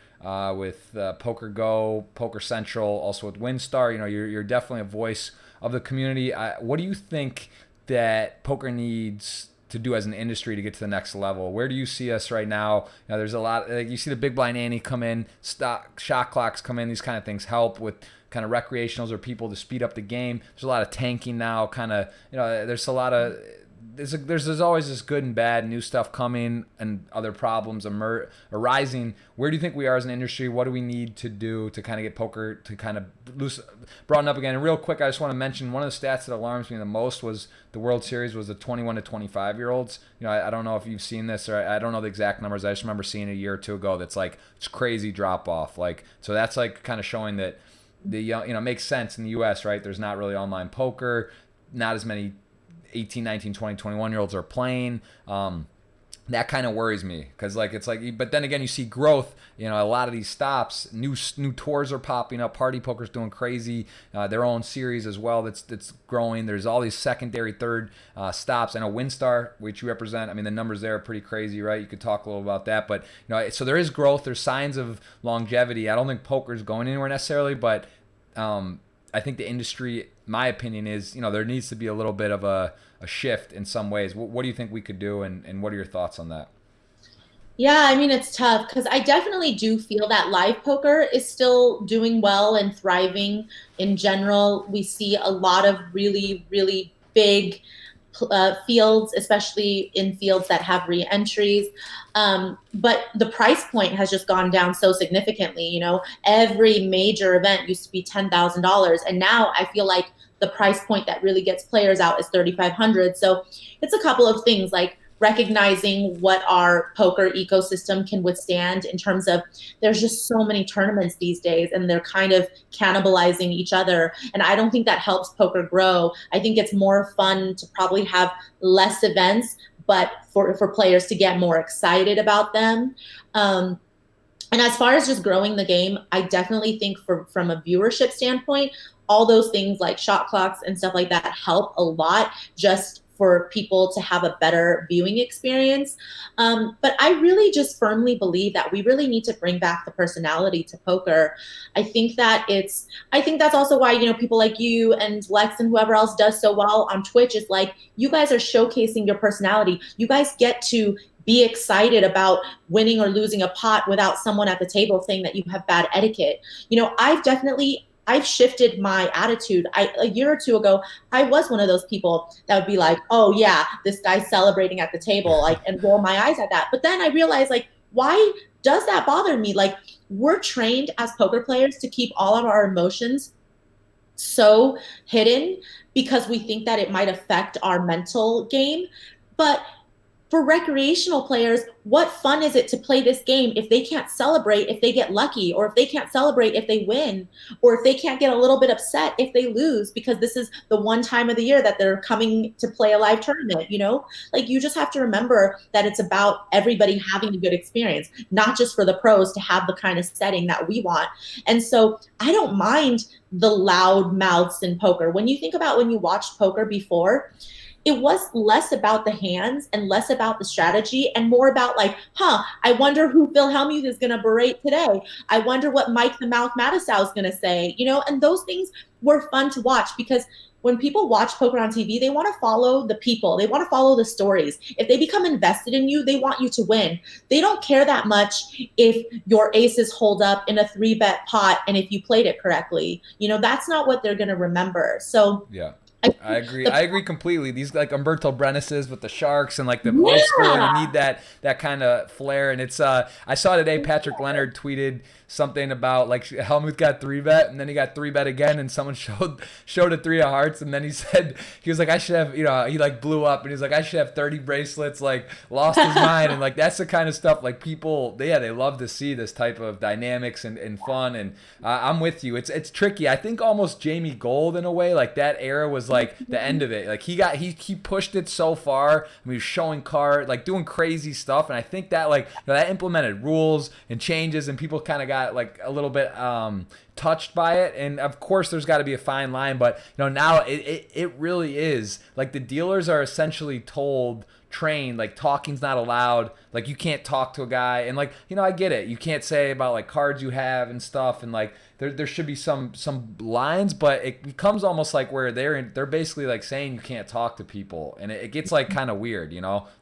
with Poker Go, Poker Central, also with WinStar. You're definitely a voice of the community. What do you think that poker needs to do as an industry to get to the next level? Where do you see us right now? There's a lot, like you see the big blind ante come in, shot clocks come in, these kind of things help with kind of recreationals or people to speed up the game. There's a lot of tanking now, kind of, there's a lot of, there's always this good and bad new stuff coming and other problems arising. Where do you think we are as an industry? What do we need to do to kind of get poker to kind of broaden up again? And real quick, I just want to mention one of the stats that alarms me the most was the World Series was the 21 to 25 year olds. I don't know if you've seen this, or I don't know the exact numbers. I just remember seeing a year or two ago that's like it's crazy drop off. So that's like kind of showing that the young, it makes sense in the U.S. right? There's not really online poker, not as many 18, 19, 20, 21 year olds are playing. That kind of worries me because but then again, you see growth. A lot of these stops, new tours are popping up. Party poker's doing crazy. Their own series as well. That's growing. There's all these secondary, third stops. I know WinStar, which you represent. I mean, the numbers there are pretty crazy, right? You could talk a little about that, but so there is growth. There's signs of longevity. I don't think poker's going anywhere necessarily, but I think the industry, my opinion is, there needs to be a little bit of a shift in some ways. What do you think we could do, and what are your thoughts on that? Yeah, I mean, it's tough because I definitely do feel that live poker is still doing well and thriving in general. We see a lot of really, really big fields, especially in fields that have re-entries. But the price point has just gone down so significantly. Every major event used to be $10,000, and now I feel like the price point that really gets players out is 3,500. So it's a couple of things like recognizing what our poker ecosystem can withstand in terms of there's just so many tournaments these days and they're kind of cannibalizing each other. And I don't think that helps poker grow. I think it's more fun to probably have less events, but for players to get more excited about them. And as far as just growing the game, I definitely think from a viewership standpoint, all those things like shot clocks and stuff like that help a lot just for people to have a better viewing experience. But I really just firmly believe that we really need to bring back the personality to poker. I think that's also why, people like you and Lex and whoever else does so well on Twitch is like, you guys are showcasing your personality. You guys get to be excited about winning or losing a pot without someone at the table saying that you have bad etiquette. I've shifted my attitude. A year or two ago, I was one of those people that would be like, oh yeah, this guy's celebrating at the table, and roll my eyes at that. But then I realized, why does that bother me? We're trained as poker players to keep all of our emotions so hidden because we think that it might affect our mental game. But for recreational players, what fun is it to play this game if they can't celebrate if they get lucky, or if they can't celebrate if they win, or if they can't get a little bit upset if they lose because this is the one time of the year that they're coming to play a live tournament, You just have to remember that it's about everybody having a good experience, not just for the pros to have the kind of setting that we want. And so I don't mind the loud mouths in poker. When you think about when you watched poker before, it was less about the hands and less about the strategy and more about I wonder who Phil Hellmuth is going to berate today. I wonder what Mike the Mouth Mattisau is going to say, and those things were fun to watch because when people watch poker on TV, they want to follow the people. They want to follow the stories. If they become invested in you, they want you to win. They don't care that much if your aces hold up in a 3-bet pot and if you played it correctly. That's not what they're going to remember. So yeah. I agree. I agree completely. These Umberto Brennises with the sharks and the old school. You need that kind of flair. And it's I saw today Patrick Leonard tweeted something about Hellmuth got 3-bet and then he got 3-bet again and someone showed a 3 of hearts and then he was like I should have he blew up and he's like I should have 30 bracelets, lost his mind, and that's the kind of stuff people they love to see this type of dynamics and fun. And I'm with you. It's tricky. I think almost Jamie Gold in a way, that era was like the end of it. Like he pushed it so far. I mean, he was showing card, like doing crazy stuff, and I think that like that implemented rules and changes, and people kind of got like a little bit touched by it. And of course there's got to be a fine line, but now it really is like the dealers are essentially told, trained, like talking's not allowed, like you can't talk to a guy. And like I get it, you can't say about like cards you have and stuff, and like there should be some lines, but it becomes almost like where they're basically like saying you can't talk to people, and it gets like kind of weird.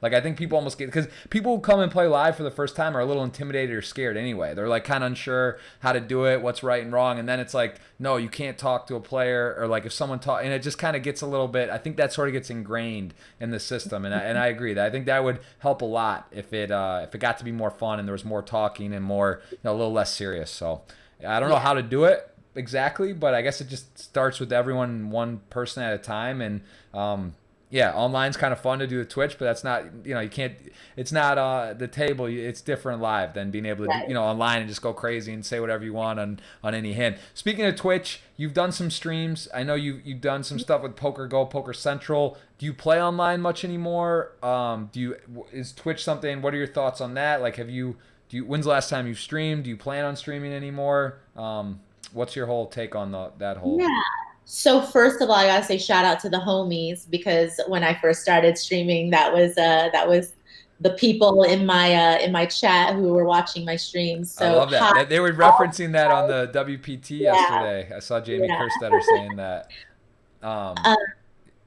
Like I think people almost get, because people who come and play live for the first time are a little intimidated or scared anyway. They're like kind of unsure how to do it, what's right and wrong, and then it's like, no, you can't talk to a player, or like if someone talk, and it just kind of gets a little bit, I think that sort of gets ingrained in the system. And I agree that I think that would help a lot if it got to be more fun and there was more talking and more, a little less serious. So I don't know how to do it exactly, but I guess it just starts with everyone, one person at a time. And online's kind of fun to do with Twitch, but that's not, you can't, it's not the table. It's different live than being able to do, online and just go crazy and say whatever you want on any hand. Speaking of Twitch, you've done some streams. I know you've done some stuff with Poker Go, Poker Central. Do you play online much anymore? Is Twitch something, what are your thoughts on that? Like, when's the last time you've streamed? Do you plan on streaming anymore? What's your whole take on that whole? Yeah. So first of all, I gotta say shout out to the homies, because when I first started streaming, that was the people in my chat who were watching my streams. So I love that. They were referencing that on the WPT yesterday. I saw Jamie Kerstetter saying that.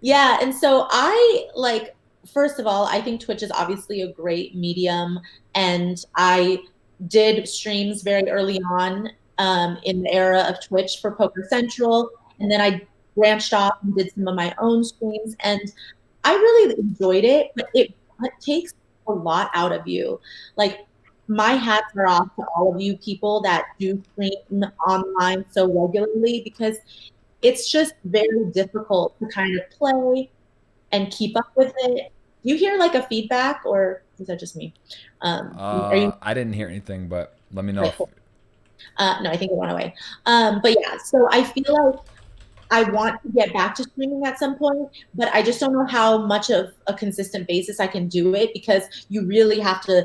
Yeah, and so I like, first of all, I think Twitch is obviously a great medium, and I did streams very early on in the era of Twitch for Poker Central, and then I branched off and did some of my own streams, and I really enjoyed it, but it takes a lot out of you. Like, my hats are off to all of you people that do stream online so regularly, because it's just very difficult to kind of play and keep up with it. Do you hear like a feedback, or is that just me? I didn't hear anything, but let me know. Okay, cool. No, I think it went away. But yeah, so I feel like I want to get back to streaming at some point, but I just don't know how much of a consistent basis I can do it, because you really have to,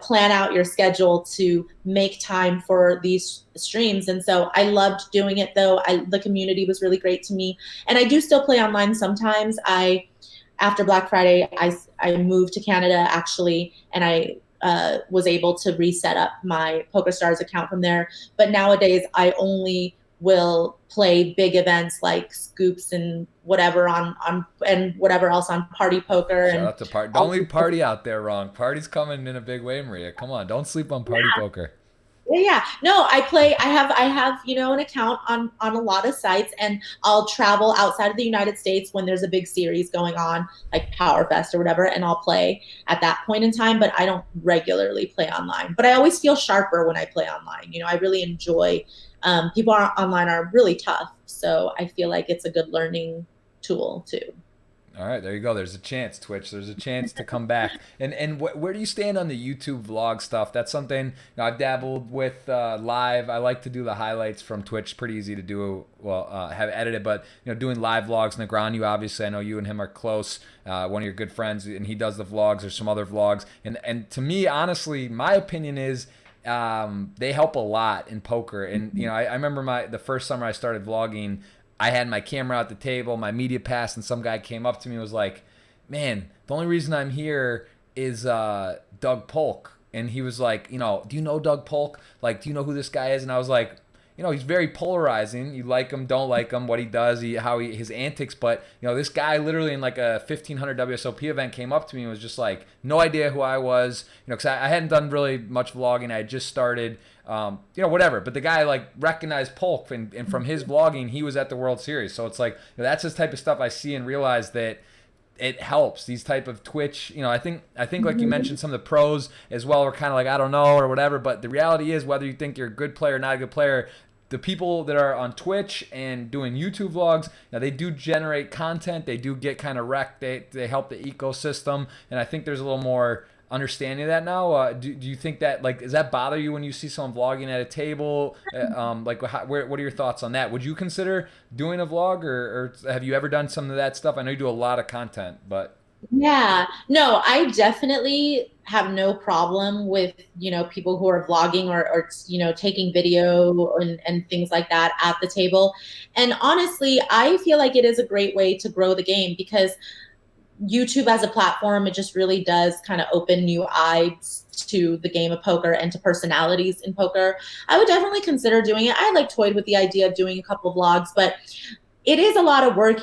plan out your schedule to make time for these streams. And so I loved doing it, though. The community was really great to me, and I do still play online sometimes. After Black Friday, I moved to Canada actually, and I was able to reset up my PokerStars account from there. But nowadays, I only will play big events like Scoops and whatever and whatever else on Party Poker. Shout out to Party. Don't leave Party out there wrong. Party's coming in a big way, Maria. Come on, don't sleep on Party Poker. Yeah. No, I have an account on a lot of sites, and I'll travel outside of the United States when there's a big series going on, like PowerFest or whatever, and I'll play at that point in time, but I don't regularly play online. But I always feel sharper when I play online. I really enjoy, people online are really tough, so I feel like it's a good learning tool too. All right, there you go. There's a chance, Twitch. There's a chance to come back. And where do you stand on the YouTube vlog stuff? That's something I've dabbled with live. I like to do the highlights from Twitch. Pretty easy to do. Well, have edited, but doing live vlogs. Negron, you obviously, I know you and him are close. One of your good friends, and he does the vlogs. There's some other vlogs, and to me, honestly, my opinion is they help a lot in poker. And I remember the first summer I started vlogging, I had my camera at the table, my media pass, and some guy came up to me and was like, man, the only reason I'm here is Doug Polk. And he was like, do you know Doug Polk? Like, do you know who this guy is? And I was like, he's very polarizing. You like him, don't like him, what he does, his antics. But, this guy literally in like a 1500 WSOP event came up to me and was just like, no idea who I was, because I hadn't done really much vlogging. I had just started, whatever. But the guy like recognized Polk, and from his vlogging, he was at the World Series. So it's like, that's this type of stuff I see and realize that it helps. These type of Twitch, I think like you mentioned, some of the pros as well are kind of like, I don't know, or whatever. But the reality is, whether you think you're a good player or not a good player, the people that are on Twitch and doing YouTube vlogs, they do generate content. They do get kind of wrecked. They help the ecosystem. And I think there's a little more understanding of that now? Do you think that, like, does that bother you when you see someone vlogging at a table? Like, what are your thoughts on that? Would you consider doing a vlog, or have you ever done some of that stuff? I know you do a lot of content, but Yeah, no, I definitely have no problem with, people who are vlogging or taking video and things like that at the table. And honestly, I feel like it is a great way to grow the game because YouTube as a platform, it just really does kind of open new eyes to the game of poker and to personalities in poker. I would definitely consider doing it. I like toyed with the idea of doing a couple of vlogs, but it is a lot of work.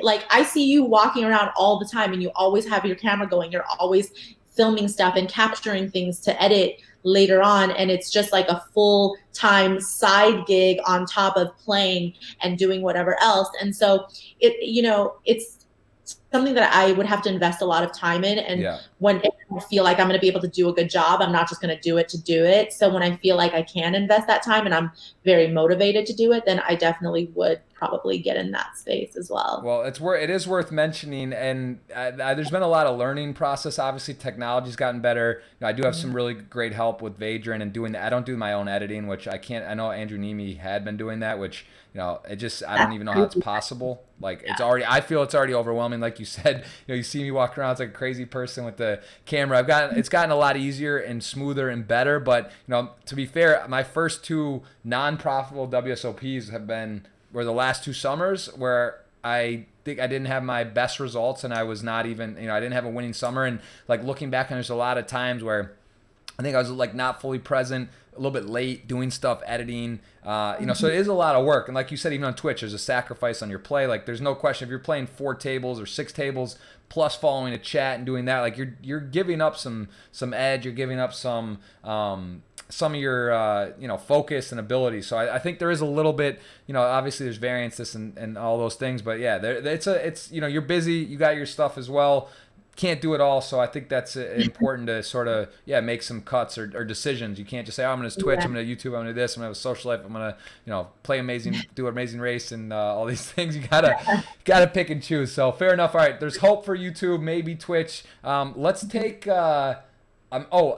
Like, I see you walking around all the time and you always have your camera going. You're always filming stuff and capturing things to edit later on. And it's just like a full time side gig on top of playing and doing whatever else. And so it's something that I would have to invest a lot of time in. And yeah. when I feel like I'm going to be able to do a good job, I'm not just going to do it to do it. So when I feel like I can invest that time and I'm very motivated to do it, then I definitely would probably get in that space as well. Well, it is worth mentioning, and there's been a lot of learning process. Obviously, technology's gotten better. I do have some really great help with Vadran and doing that. I don't do my own editing, which I can't. I know Andrew Nemi had been doing that, which it just I don't even know how it's possible. Like it's already, I feel it's already overwhelming. Like you said, you see me walking around, it's like a crazy person with the camera. It's gotten a lot easier and smoother and better. But to be fair, my first two non-profitable WSOPs were the last 2 summers where I think I didn't have my best results, and I was not even, I didn't have a winning summer. And like looking back, and there's a lot of times where I think I was like not fully present, a little bit late doing stuff, editing, so it is a lot of work. And like you said, even on Twitch, there's a sacrifice on your play. Like there's no question if you're playing 4 tables or 6 tables plus following a chat and doing that, like you're giving up some edge, you're giving up some of your focus and ability. So I think there is a little bit, obviously there's variance and all those things, but yeah, it's you're busy, you got your stuff as well, can't do it all. So I think that's important to sort of make some cuts or decisions. You can't just say, oh, I'm gonna Twitch, I'm gonna YouTube, I'm gonna do this, I'm gonna have a social life, I'm gonna play amazing, do an amazing race, and all these things. You gotta pick and choose. So fair enough. All right, there's hope for YouTube, maybe Twitch. Let's take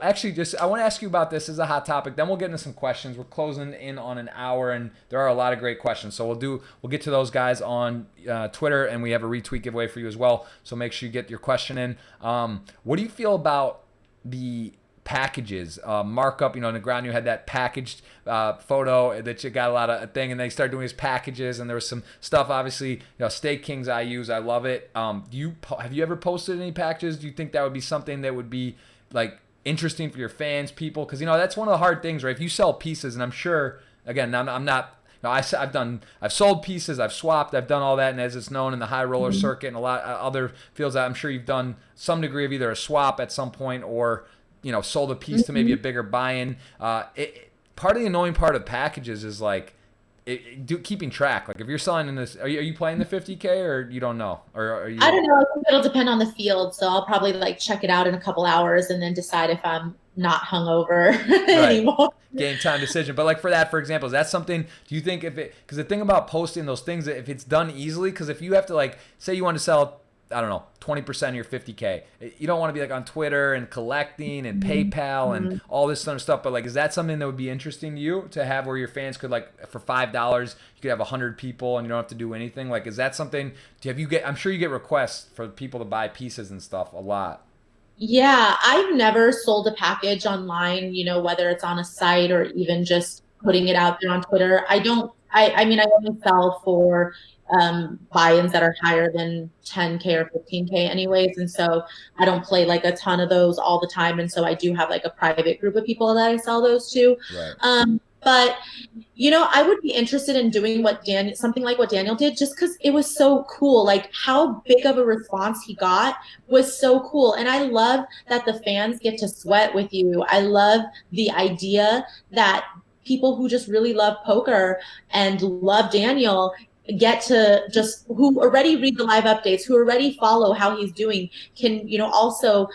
actually, I want to ask you about this as a hot topic. Then we'll get into some questions. We're closing in on an hour, and there are a lot of great questions. So we'll get to those guys on Twitter, and we have a retweet giveaway for you as well. So make sure you get your question in. What do you feel about the packages, markup? In the ground you had that packaged photo that you got a lot of thing, and they started doing these packages, and there was some stuff. Obviously, Stake Kings I use, I love it. Have you ever posted any packages? Do you think that would be something that would be like interesting for your fans, people? Because that's one of the hard things, right? If you sell pieces, and I'm sure, again, I'm not. I've sold pieces, I've swapped, I've done all that, and as it's known in the high roller circuit and a lot of other fields, I'm sure you've done some degree of either a swap at some point or sold a piece to maybe a bigger buy-in. Part of the annoying part of packages is like keeping track. Like if you're selling in this, are you playing the 50K or you don't know? Or are you? I don't know. I think it'll depend on the field. So I'll probably like check it out in a couple hours and then decide if I'm not hungover anymore. Game time decision. But like for example, is that something, do you think because the thing about posting those things, if it's done easily, because if you have to like, say you want to sell, I don't know, 20% of your 50K, you don't want to be like on Twitter and collecting and PayPal and all this other stuff. But like, is that something that would be interesting to you to have where your fans could like, for $5, you could have 100 people and you don't have to do anything? Like, is that something, I'm sure you get requests for people to buy pieces and stuff a lot. Yeah, I've never sold a package online, whether it's on a site or even just putting it out there on Twitter. I mean, I only sell for buy-ins that are higher than 10K or 15K anyways. And so I don't play like a ton of those all the time. And so I do have like a private group of people that I sell those to. Right. But I would be interested in doing something like what Daniel did, just because it was so cool. Like how big of a response he got was so cool. And I love that the fans get to sweat with you. I love the idea that people who just really love poker and love Daniel get to who already read the live updates, who already follow how he's doing, can, also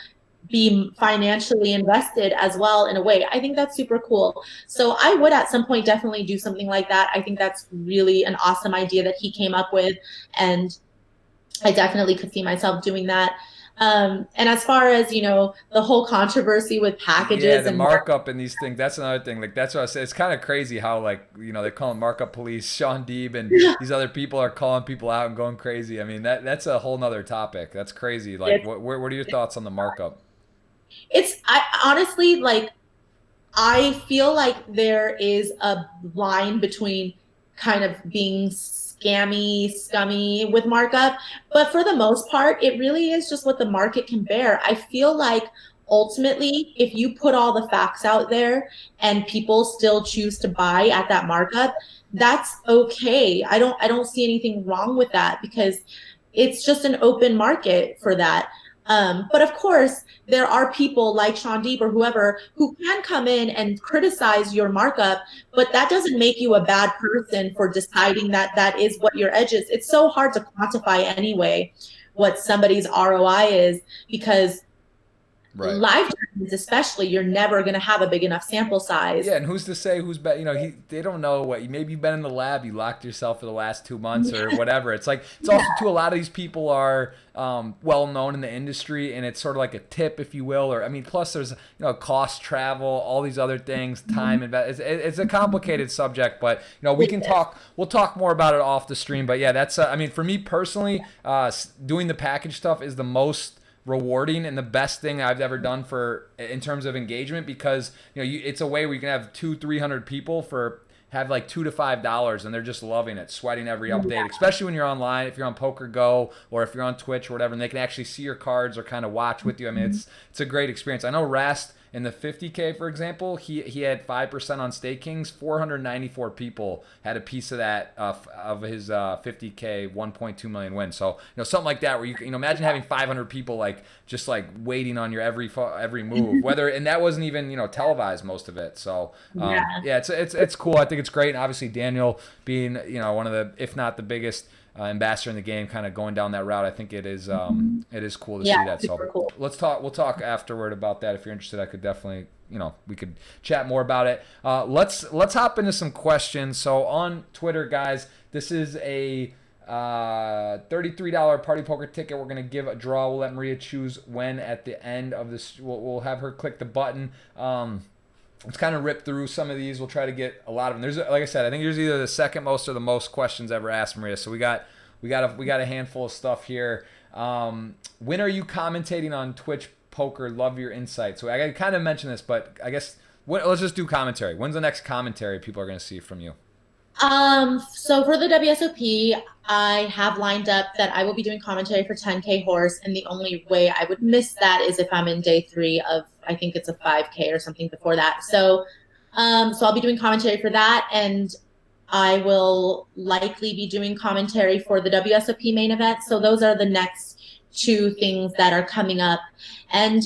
be financially invested as well in a way. I think that's super cool. So I would at some point definitely do something like that. I think that's really an awesome idea that he came up with. And I definitely could see myself doing that. And as far as, the whole controversy with Yeah, packages the and mark, markup and these things, that's another thing. Like that's what I say. It's kind of crazy how like, they call them markup police, Sean Deeb and these other people are calling people out and going crazy. I mean, that's a whole nother topic. That's crazy. Like it's, what are your thoughts on the markup? I honestly, like, I feel like there is a line between kind of being scammy, scummy with markup, but for the most part, it really is just what the market can bear. I feel like ultimately, if you put all the facts out there and people still choose to buy at that markup, that's okay. I don't see anything wrong with that because it's just an open market for that. But of course, there are people like Sean Deeb or whoever who can come in and criticize your markup, but that doesn't make you a bad person for deciding that that is what your edge is. It's so hard to quantify anyway what somebody's ROI is because Right. live tournaments, especially, you're never going to have a big enough sample size. Yeah, and who's to say who's bet? They don't know what. Maybe you've been in the lab, you locked yourself for the last 2 months or whatever. It's like it's Yeah. also too. A lot of these people are well known in the industry, and it's sort of like a tip, if you will. Or I mean, plus there's cost, travel, all these other things, time. It's a complicated subject, but we can talk. We'll talk more about it off the stream. But yeah, that's. I mean, for me personally, doing the package stuff is the most rewarding and the best thing I've ever done for in terms of engagement because it's a way where you can have 200-300 people for have like $2 to $5 and they're just loving it, sweating every update, especially when you're online, if you're on Poker Go or if you're on Twitch or whatever, and they can actually see your cards or kind of watch with you. I mean, it's a great experience. I know Rast in the 50K, for example, he had 5% on Stake Kings. 494 people had a piece of that of his 50K 1.2 million win. So something like that where you imagine having 500 people like just like waiting on your every move. Whether and that wasn't even televised most of it. So Yeah. yeah, it's cool. I think it's great. And obviously Daniel being one of the if not the biggest ambassador in the game, kind of going down that route. I think it is cool to Yeah, see that. So super cool. let's talk. We'll talk afterward about that. If you're interested, I could definitely we could chat more about it. Let's hop into some questions. So on Twitter, guys, this is a $33 party poker ticket. We're gonna give a draw. We'll let Maria choose when at the end of this. We'll have her click the button. Let's kind of rip through some of these. We'll try to get a lot of them. There's, like I said, I think there's either the second most or the most questions ever asked, Maria. So we got a handful of stuff here. When are you commentating on Twitch Poker? Love your insight. So I kind of mentioned this, but I guess let's just do commentary. When's the next commentary people are going to see from you? So for the WSOP, I have lined up that I will be doing commentary for 10K horse, and the only way I would miss that is if I'm in day 3 of, I think it's a 5K or something before that. So I'll be doing commentary for that, and I will likely be doing commentary for the WSOP main event. So those are the next 2 things that are coming up. And,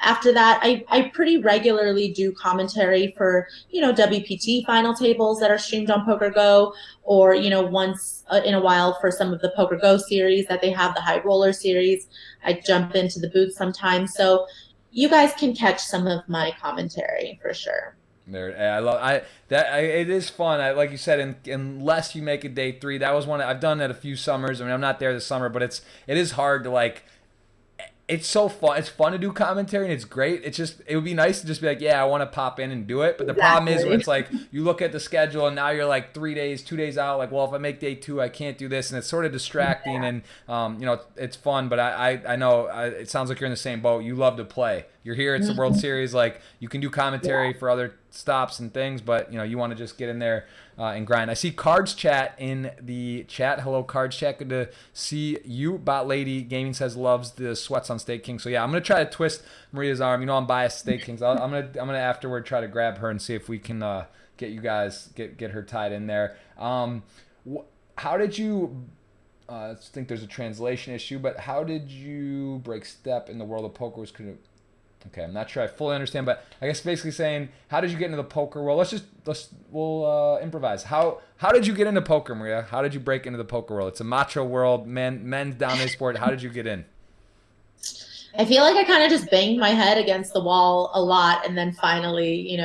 after that, I pretty regularly do commentary for, WPT final tables that are streamed on Poker Go, or, once in a while for some of the Poker Go series that they have, the high roller series. I jump into the booth sometimes. So you guys can catch some of my commentary for sure. There, it is fun. Like you said, unless you make it day 3, that was one I've done it a few summers. I mean, I'm not there this summer, but it is hard to like. It's so fun. It's fun to do commentary and it's great. It would be nice to just be like, yeah, I want to pop in and do it. But the problem is when it's like you look at the schedule and now you're like 3 days, 2 days out. Like, well, if I make day 2, I can't do this, and it's sort of distracting. And it's fun. But I know it sounds like you're in the same boat. You love to play. You're here. It's the World Series. Like you can do commentary for other stops and things, but you want to just get in there and grind. I see Cards Chat in the chat. Hello, Cards Chat. Good to see you. Bot Lady Gaming says loves the sweats on Stake King. So yeah, I'm gonna try to twist Maria's arm. I'm biased Stake Kings. I'm gonna afterward try to grab her and see if we can get you guys get her tied in there. How did you? I think there's a translation issue, but how did you break step in the world of poker? Okay, I'm not sure I fully understand, but I guess basically saying, how did you get into the poker world? We'll improvise. How did you get into poker, Maria? How did you break into the poker world? It's a macho world, men's dominated sport. How did you get in? I feel like I kind of just banged my head against the wall a lot, and then finally,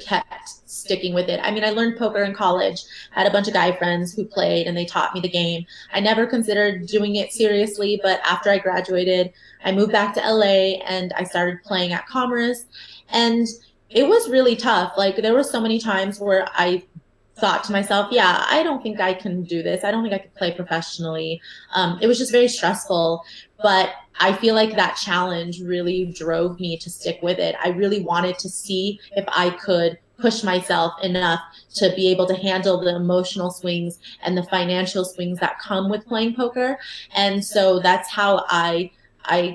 kept sticking with it. I mean, I learned poker in college. I had a bunch of guy friends who played and they taught me the game. I never considered doing it seriously, but after I graduated, I moved back to LA and I started playing at Commerce. And it was really tough. Like there were so many times where I thought to myself, yeah, I don't think I can do this. I don't think I could play professionally. It was just very stressful. But I feel like that challenge really drove me to stick with it. I really wanted to see if I could push myself enough to be able to handle the emotional swings and the financial swings that come with playing poker. And so that's how I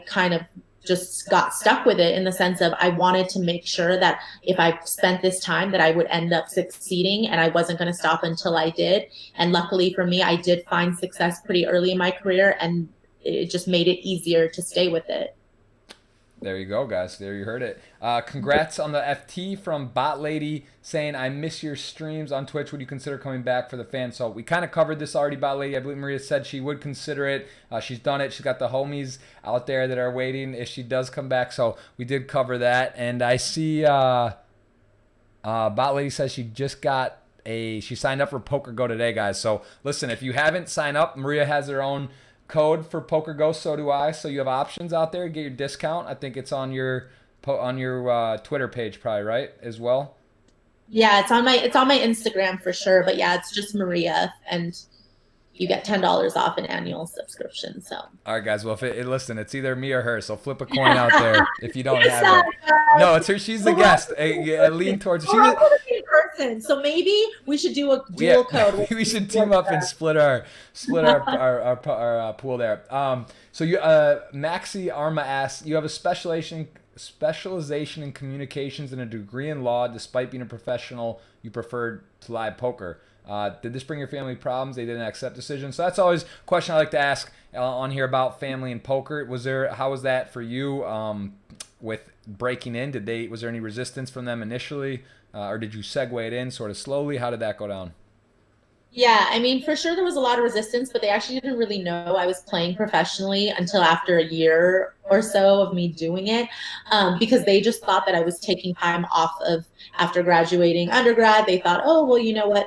kind of just got stuck with it, in the sense of I wanted to make sure that if I spent this time that I would end up succeeding, and I wasn't going to stop until I did. And luckily for me, I did find success pretty early in my career, and it just made it easier to stay with it. There you go, guys. There you heard it. Congrats on the FT from Bot Lady saying, I miss your streams on Twitch. Would you consider coming back for the fans? So we kind of covered this already, Bot Lady. I believe Maria said she would consider it. She's done it. She's got the homies out there that are waiting if she does come back. So we did cover that. And I see Bot Lady says she just got she signed up for Poker Go today, guys. So listen, if you haven't signed up, Maria has her own code for Poker Go, so do I. So you have options out there. Get your discount. I think it's on your Twitter page, probably, right, as well. Yeah, it's on my Instagram for sure. But yeah, it's just Maria, and you get $10 off an annual subscription. So all right, guys. Well, listen, it's either me or her. So flip a coin out there if you don't have it. No, it's her. She's the guest. Lean towards. We're all the same person, so maybe we should do a dual code. We should team up and split our pool there. So you Maxi Arma asks, you have a specialization in communications and a degree in law. Despite being a professional, you preferred to live poker. Did this bring your family problems? They didn't accept decisions. So that's always a question I like to ask on here about family and poker. How was that for you with breaking in? Was there any resistance from them initially, or did you segue it in sort of slowly? How did that go down? Yeah, I mean, for sure there was a lot of resistance, but they actually didn't really know I was playing professionally until after a year or so of me doing it, because they just thought that I was taking time off of after graduating undergrad. They thought, oh, well, you know what,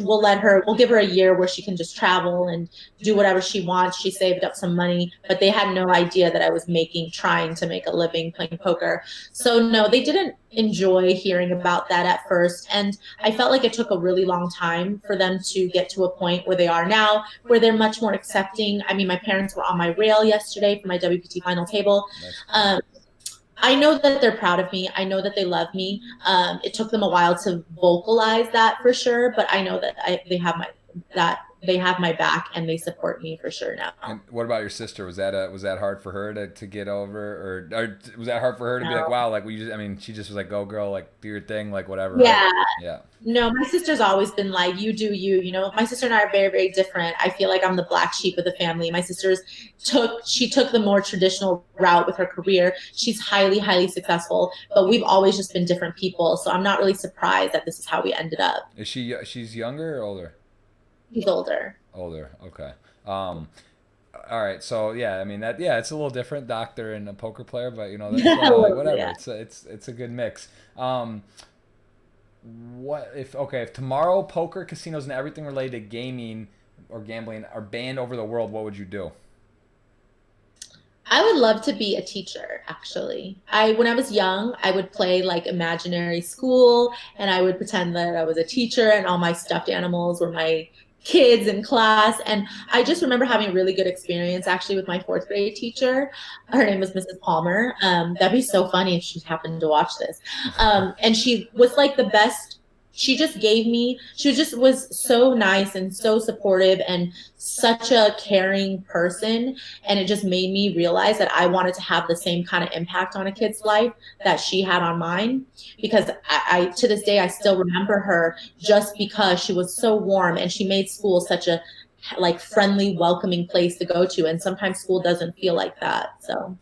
we'll give her a year where she can just travel and do whatever she wants. She saved up some money, but they had no idea that I was trying to make a living playing poker. So no, they didn't enjoy hearing about that at first. And I felt like it took a really long time for them to get to a point where they are now, where they're much more accepting. I mean, my parents were on my rail yesterday for my WPT final table. I know that they're proud of me. I know that they love me. It took them a while to vocalize that for sure, but I know that they have my back and they support me for sure now. And what about your sister? Was that hard for her to get over, or was that hard for her to be like, wow, like she just was like, go girl, like do your thing, like whatever. Yeah. Right? Yeah. No, my sister's always been like, you do you, my sister and I are very, very different. I feel like I'm the black sheep of the family. My sister's took the more traditional route with her career. She's highly, highly successful, but we've always just been different people. So I'm not really surprised that this is how we ended up. She's younger or older? He's older. Older, okay. All right, so yeah, I mean it's a little different, doctor and a poker player, but that's, whatever. Yeah. It's a good mix. If tomorrow poker, casinos, and everything related to gaming or gambling are banned over the world, what would you do? I would love to be a teacher, actually. When I was young, I would play like imaginary school, and I would pretend that I was a teacher and all my stuffed animals were my kids in class. And I just remember having a really good experience actually with my 4th grade teacher. Her name was Mrs. Palmer. That'd be so funny if she happened to watch this. And she was like the best. She was so nice and so supportive and such a caring person. And it just made me realize that I wanted to have the same kind of impact on a kid's life that she had on mine. Because I to this day, I still remember her just because she was so warm and she made school such a like friendly, welcoming place to go to. And sometimes school doesn't feel like that. So.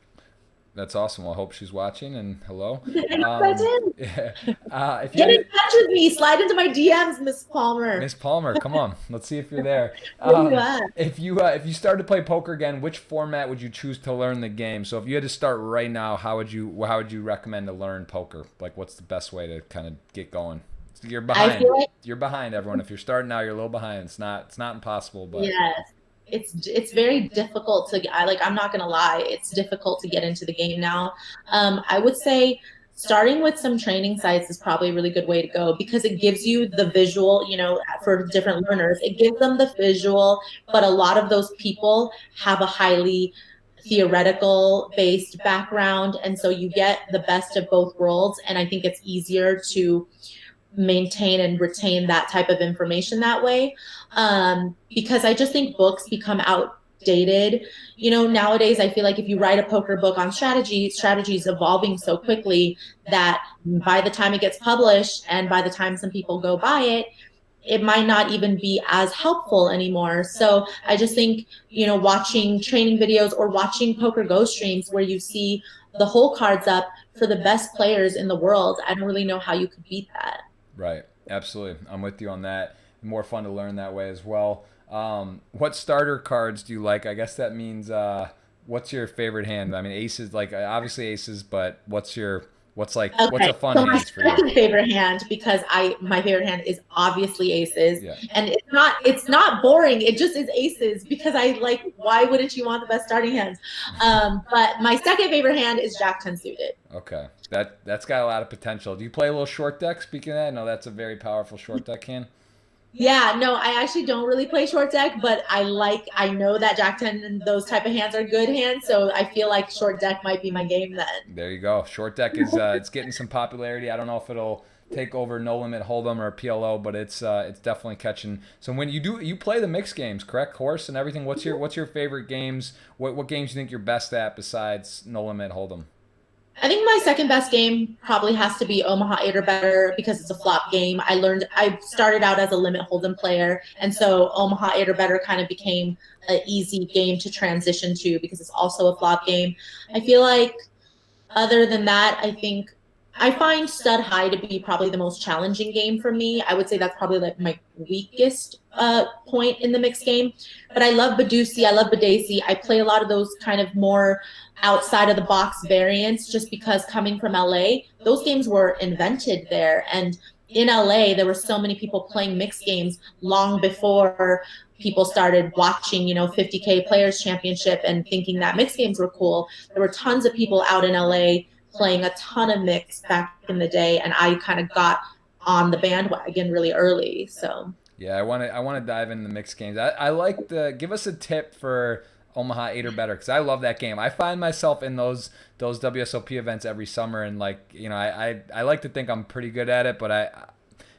That's awesome. Well, I hope she's watching, and hello. I did. Yeah. Get in touch with me. Slide into my DMs, Miss Palmer. Miss Palmer, come on. Let's see if you're there. If you started to play poker again, which format would you choose to learn the game? So if you had to start right now, how would you recommend to learn poker? Like, what's the best way to kind of get going? You're I behind. feel like You're behind everyone. If you're starting now, you're a little behind. It's not impossible, but yes, it's very difficult to. I'm not gonna lie, it's difficult to get into the game now. I would say starting with some training sites is probably a really good way to go because it gives you the visual. For different learners, it gives them the visual, but a lot of those people have a highly theoretical based background, and so you get the best of both worlds. And I think it's easier to maintain and retain that type of information that way. Because I just think books become outdated. Nowadays I feel like if you write a poker book on strategy is evolving so quickly that by the time it gets published and by the time some people go buy it, it might not even be as helpful anymore. So I just think, watching training videos or watching Poker Go streams where you see the whole cards up for the best players in the world, I don't really know how you could beat that. right. Absolutely. I'm with you on that. More fun to learn that way as well. What starter cards do you like? I guess that means what's your favorite hand? I mean, aces, like obviously aces, but what's a Okay, fun so my hands for you? second favorite hand, because I my favorite hand is obviously aces, Yeah. and it's not boring. It just is aces because I like. Why wouldn't you want the best starting hands? But my second favorite hand is Jack 10 suited. Okay. That's got a lot of potential. Do you play a little short deck? Speaking of that, no, that's a very powerful short deck hand. Yeah, no, I actually don't really play short deck, but I know that Jack 10 and those type of hands are good hands, so I feel like short deck might be my game then. There you go. Short deck is it's getting some popularity. I don't know if it'll take over No Limit Hold'em or PLO, but it's definitely catching. So when you play the mixed games, correct? Horse and everything. What's your favorite games? What games do you think you're best at besides No Limit Hold'em? I think my second best game probably has to be Omaha 8 or better because it's a flop game. I started out as a limit hold'em player, and so Omaha 8 or better kind of became an easy game to transition to because it's also a flop game. I feel like other than that, I think I find Stud High to be probably the most challenging game for me. I would say that's probably like my weakest point in the mixed game. But I love Badusi. I love Badesi. I play a lot of those kind of more outside of the box variants just because coming from LA, those games were invented there. And in LA, there were so many people playing mixed games long before people started watching, 50K Players Championship and thinking that mixed games were cool. There were tons of people out in LA playing a ton of mix back in the day, and I kind of got on the bandwagon really early. So Yeah, I want to dive into the mixed games. I like the give us a tip for Omaha 8 or better because I love that game. I find myself in those WSOP events every summer, and I like to think I'm pretty good at it, but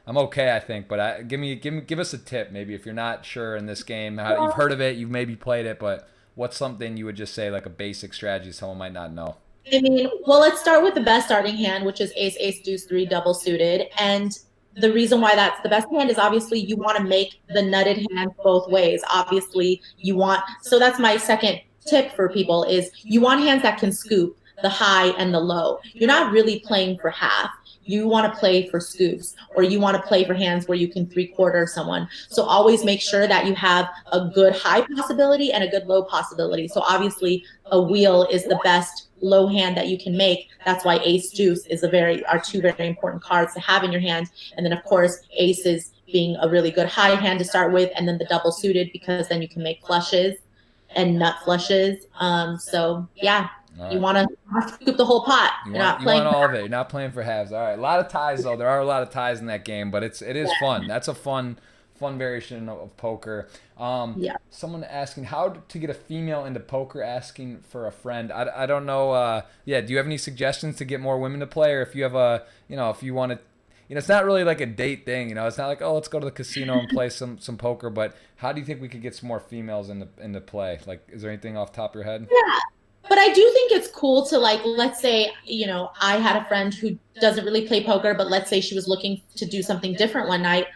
I'm okay, I think. But give us a tip maybe if you're not sure in this game. You've heard of it, you've maybe played it, but what's something you would just say like a basic strategy someone might not know? I mean, well, let's start with the best starting hand, which is ace, ace, deuce, three, double suited. And the reason why that's the best hand is obviously you want to make the nutted hand both ways. Obviously, so that's my second tip for people is you want hands that can scoop the high and the low. You're not really playing for half. You want to play for scoops, or you want to play for hands where you can three-quarter someone. So always make sure that you have a good high possibility and a good low possibility. So obviously a wheel is the best low hand that you can make. That's why ace deuce are two very important cards to have in your hand. And then of course aces being a really good high hand to start with, and then the double suited because then you can make flushes and nut flushes. So yeah, All you right. want to scoop the whole pot. You You're want not you want playing. all of it. You're not playing for halves. All right. A lot of ties though. There are a lot of ties in that game, but it is fun. That's a fun variation of poker. Yeah. Someone asking how to get a female into poker, asking for a friend. I don't know. Yeah. Do you have any suggestions to get more women to play, or if you have if you want to. It's not really like a date thing. It's not like, oh, let's go to the casino and play some poker. But how do you think we could get some more females into play? Like, is there anything off the top of your head? Yeah. But I do think it's cool to like, let's say, I had a friend who doesn't really play poker, but let's say she was looking to do something different one night.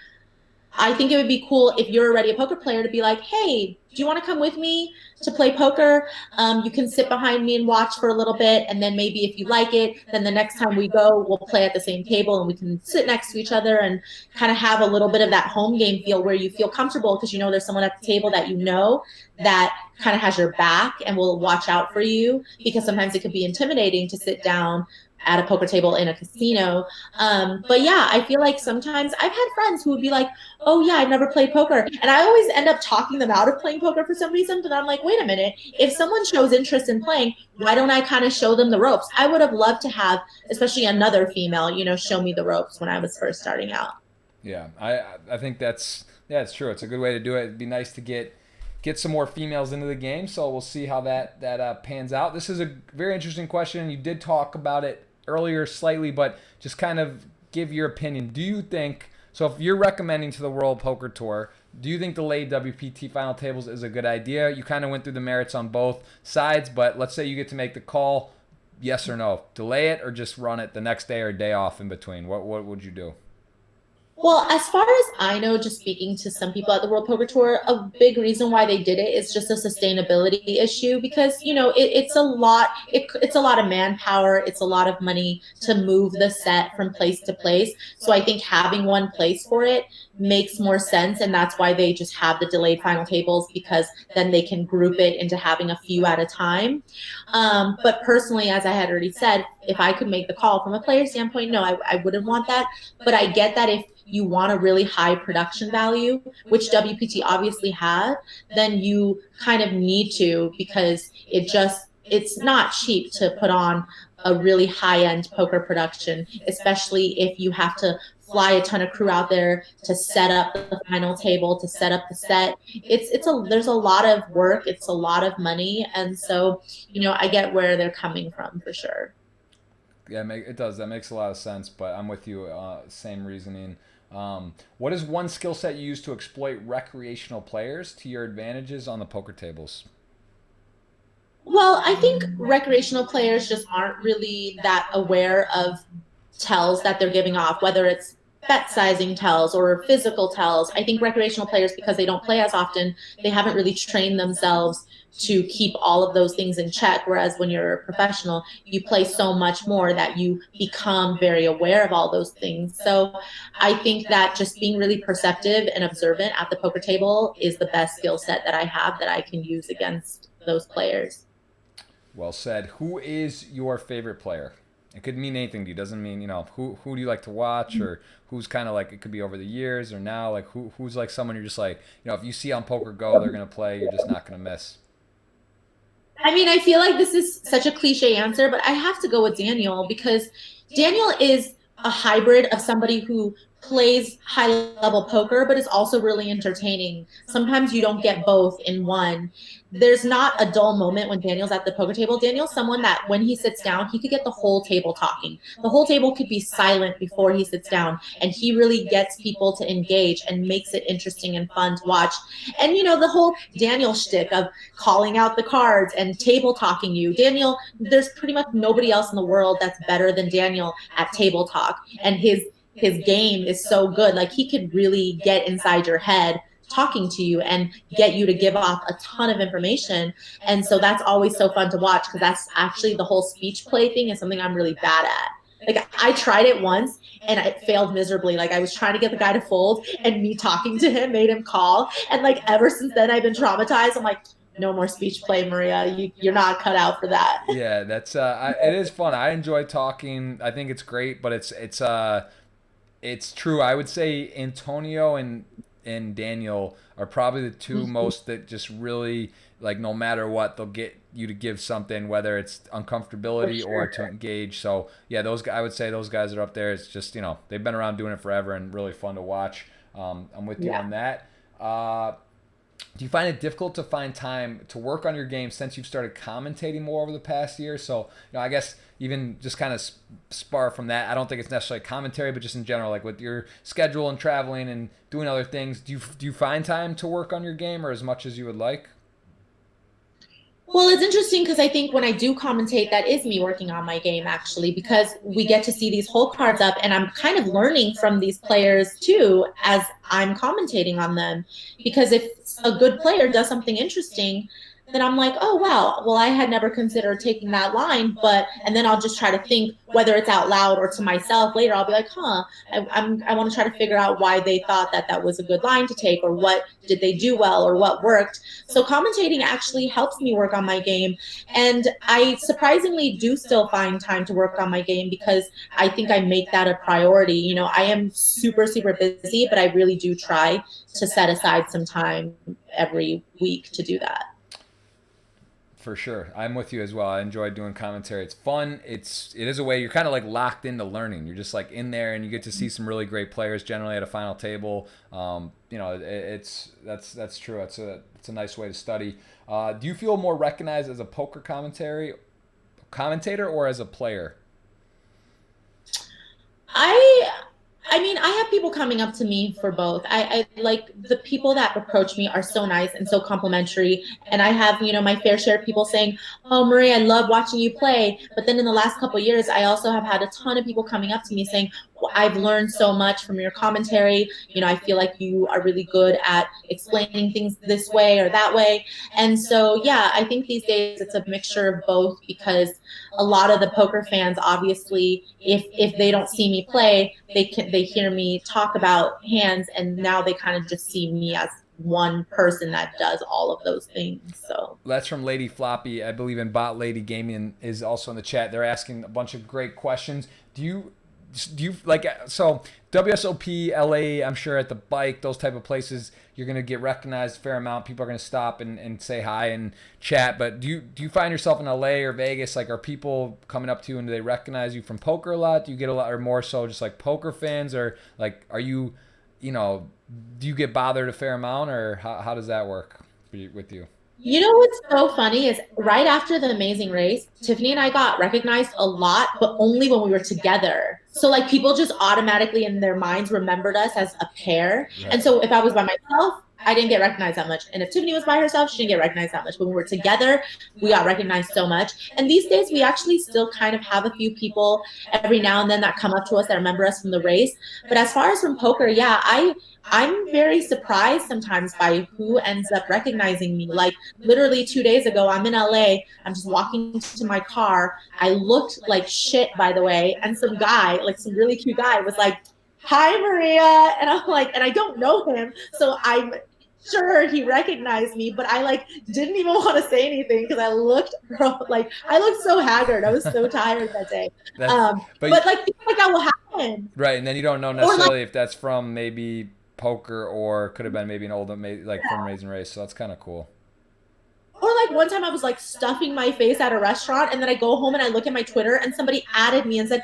I think it would be cool if you're already a poker player to be like, hey, do you want to come with me to play poker? You can sit behind me and watch for a little bit. And then maybe if you like it, then the next time we go, we'll play at the same table and we can sit next to each other and kind of have a little bit of that home game feel where you feel comfortable because you know there's someone at the table that you know that kind of has your back and will watch out for you, because sometimes it can be intimidating to sit down at a poker table in a casino. But yeah, I feel like sometimes I've had friends who would be like, oh yeah, I've never played poker. And I always end up talking them out of playing poker for some reason. But I'm like, wait a minute, if someone shows interest in playing, why don't I kind of show them the ropes? I would have loved to have, especially another female, show me the ropes when I was first starting out. Yeah, I think it's true. It's a good way to do it. It'd be nice to get some more females into the game. So we'll see how that pans out. This is a very interesting question. You did talk about it earlier slightly, but just kind of give your opinion. Do you think so? If you're recommending to the World Poker Tour, do you think delayed WPT final tables is a good idea? You kind of went through the merits on both sides, but let's say you get to make the call, yes or no. Delay it or just run it the next day or day off in between. What would you do? Well, as far as I know, just speaking to some people at the World Poker Tour, a big reason why they did it is just a sustainability issue because, it's a lot, it's a lot of manpower. It's a lot of money to move the set from place to place. So I think having one place for it makes more sense. And that's why they just have the delayed final tables, because then they can group it into having a few at a time. But personally, as I had already said, if I could make the call from a player standpoint, no, I wouldn't want that. But I get that if you want a really high production value, which WPT obviously have, then you kind of need to, because it's not cheap to put on a really high-end poker production, especially if you have to fly a ton of crew out there to set up the final table, to set up the set. There's a lot of work, it's a lot of money, and so I get where they're coming from for sure. Yeah, it does. That makes a lot of sense, but I'm with you. Same reasoning. What is one skill set you use to exploit recreational players to your advantages on the poker tables? Well, I think recreational players just aren't really that aware of tells that they're giving off, whether it's bet sizing tells or physical tells. I think recreational players, because they don't play as often, they haven't really trained themselves to keep all of those things in check. Whereas when you're a professional, you play so much more that you become very aware of all those things. So I think that just being really perceptive and observant at the poker table is the best skill set that I have that I can use against those players. Well said. Who is your favorite player? It could mean anything to you. It doesn't mean, who do you like to watch, or who's kind of like, it could be over the years or now, like who's like someone you're just like, if you see on Poker Go, they're going to play, you're just not going to miss. I mean, I feel like this is such a cliche answer, but I have to go with Daniel, because Daniel is a hybrid of somebody who plays high level poker, but is also really entertaining. Sometimes you don't get both in one. There's not a dull moment when Daniel's at the poker table. Daniel's someone that when he sits down, he could get the whole table talking. The whole table could be silent before he sits down. And he really gets people to engage and makes it interesting and fun to watch. And, the whole Daniel shtick of calling out the cards and table talking you. Daniel, there's pretty much nobody else in the world that's better than Daniel at table talk. And his game is so good. Like, he could really get inside your head talking to you and get you to give off a ton of information. And so that's always so fun to watch, because that's actually the whole speech play thing is something I'm really bad at. Like, I tried it once and it failed miserably. Like, I was trying to get the guy to fold and me talking to him made him call. And like, ever since then I've been traumatized. I'm like, no more speech play, Maria. You're not cut out for that. Yeah, that's it is fun. I enjoy talking. I think it's great, but it's true. I would say Antonio and Daniel are probably the two most that just really, like, no matter what, they'll get you to give something, whether it's uncomfortability or to engage. So yeah, I would say those guys are up there. It's just, they've been around doing it forever and really fun to watch. I'm with you on that. Do you find it difficult to find time to work on your game since you've started commentating more over the past year? So, I guess even just kind of spar from that, I don't think it's necessarily commentary, but just in general, like with your schedule and traveling and doing other things, do you find time to work on your game, or as much as you would like? Well, it's interesting because I think when I do commentate, that is me working on my game actually, because we get to see these whole cards up and I'm kind of learning from these players too as I'm commentating on them. Because if a good player does something interesting, then I'm like, oh wow, well I had never considered taking that line, but and then I'll just try to think whether it's out loud or to myself later. I'll be like, huh, I want to try to figure out why they thought that that was a good line to take, or what did they do well, or what worked. So commentating actually helps me work on my game. And I surprisingly do still find time to work on my game because I think I make that a priority. You know, I am super, super busy, but I really do try to set aside some time every week to do that. For sure, I'm with you as well. I enjoy doing commentary. It's fun. It is a way you're kind of like locked into learning. You're just like in there, and you get to see some really great players generally at a final table. That's true. It's a nice way to study. Do you feel more recognized as a poker commentator or as a player? I I mean, I have people coming up to me for both. I like the people that approach me are so nice and so complimentary. And I have, you know, my fair share of people saying, oh, Marie, I love watching you play. But then in the last couple of years, I also have had a ton of people coming up to me saying, well, I've learned so much from your commentary. You know, I feel like you are really good at explaining things this way or that way. And so, yeah, I think these days it's a mixture of both because a lot of the poker fans obviously if they don't see me play they hear me talk about hands and now they kind of just see me as one person that does all of those things. So That's from Lady Floppy. I believe in Bot Lady Gaming is also in the chat. They're asking a bunch of great questions. Do you like so WSOP LA? I'm sure at the bike, those type of places, you're gonna get recognized a fair amount. People are gonna stop and say hi and chat. But do you find yourself in LA or Vegas? Like, are people coming up to you and do they recognize you from poker a lot? Do you get a lot, or more so just like poker fans, or like are you, you know, do you get bothered a fair amount, or how does that work with you? you know what's so funny is right after the Amazing Race, Tiffany and I got recognized a lot, but only when we were together. So like people just automatically in their minds remembered us as a pair. And Right. so if I was by myself, I didn't get recognized that much. And if Tiffany was by herself, she didn't get recognized that much. When we were together, we got recognized so much. And these days, we actually still kind of have a few people every now and then that come up to us that remember us from the race. But as far as from poker, yeah, I'm very surprised sometimes by who ends up recognizing me. Like literally 2 days ago, I'm in LA. I'm just walking to my car. I looked like shit, by the way. And some guy, like some really cute guy, was like, hi, Maria. And I'm like, and I don't know him. So I'm sure he recognized me, but I like didn't even want to say anything because I looked like I looked so haggard. I was so tired that day. That's But like things like that will happen. right, and then you don't know Or like necessarily if that's from maybe poker or could have been maybe an old like from Raising Race. So that's kind of cool. or like one time I was like stuffing my face at a restaurant and then I go home and I look at my Twitter and somebody added me and said,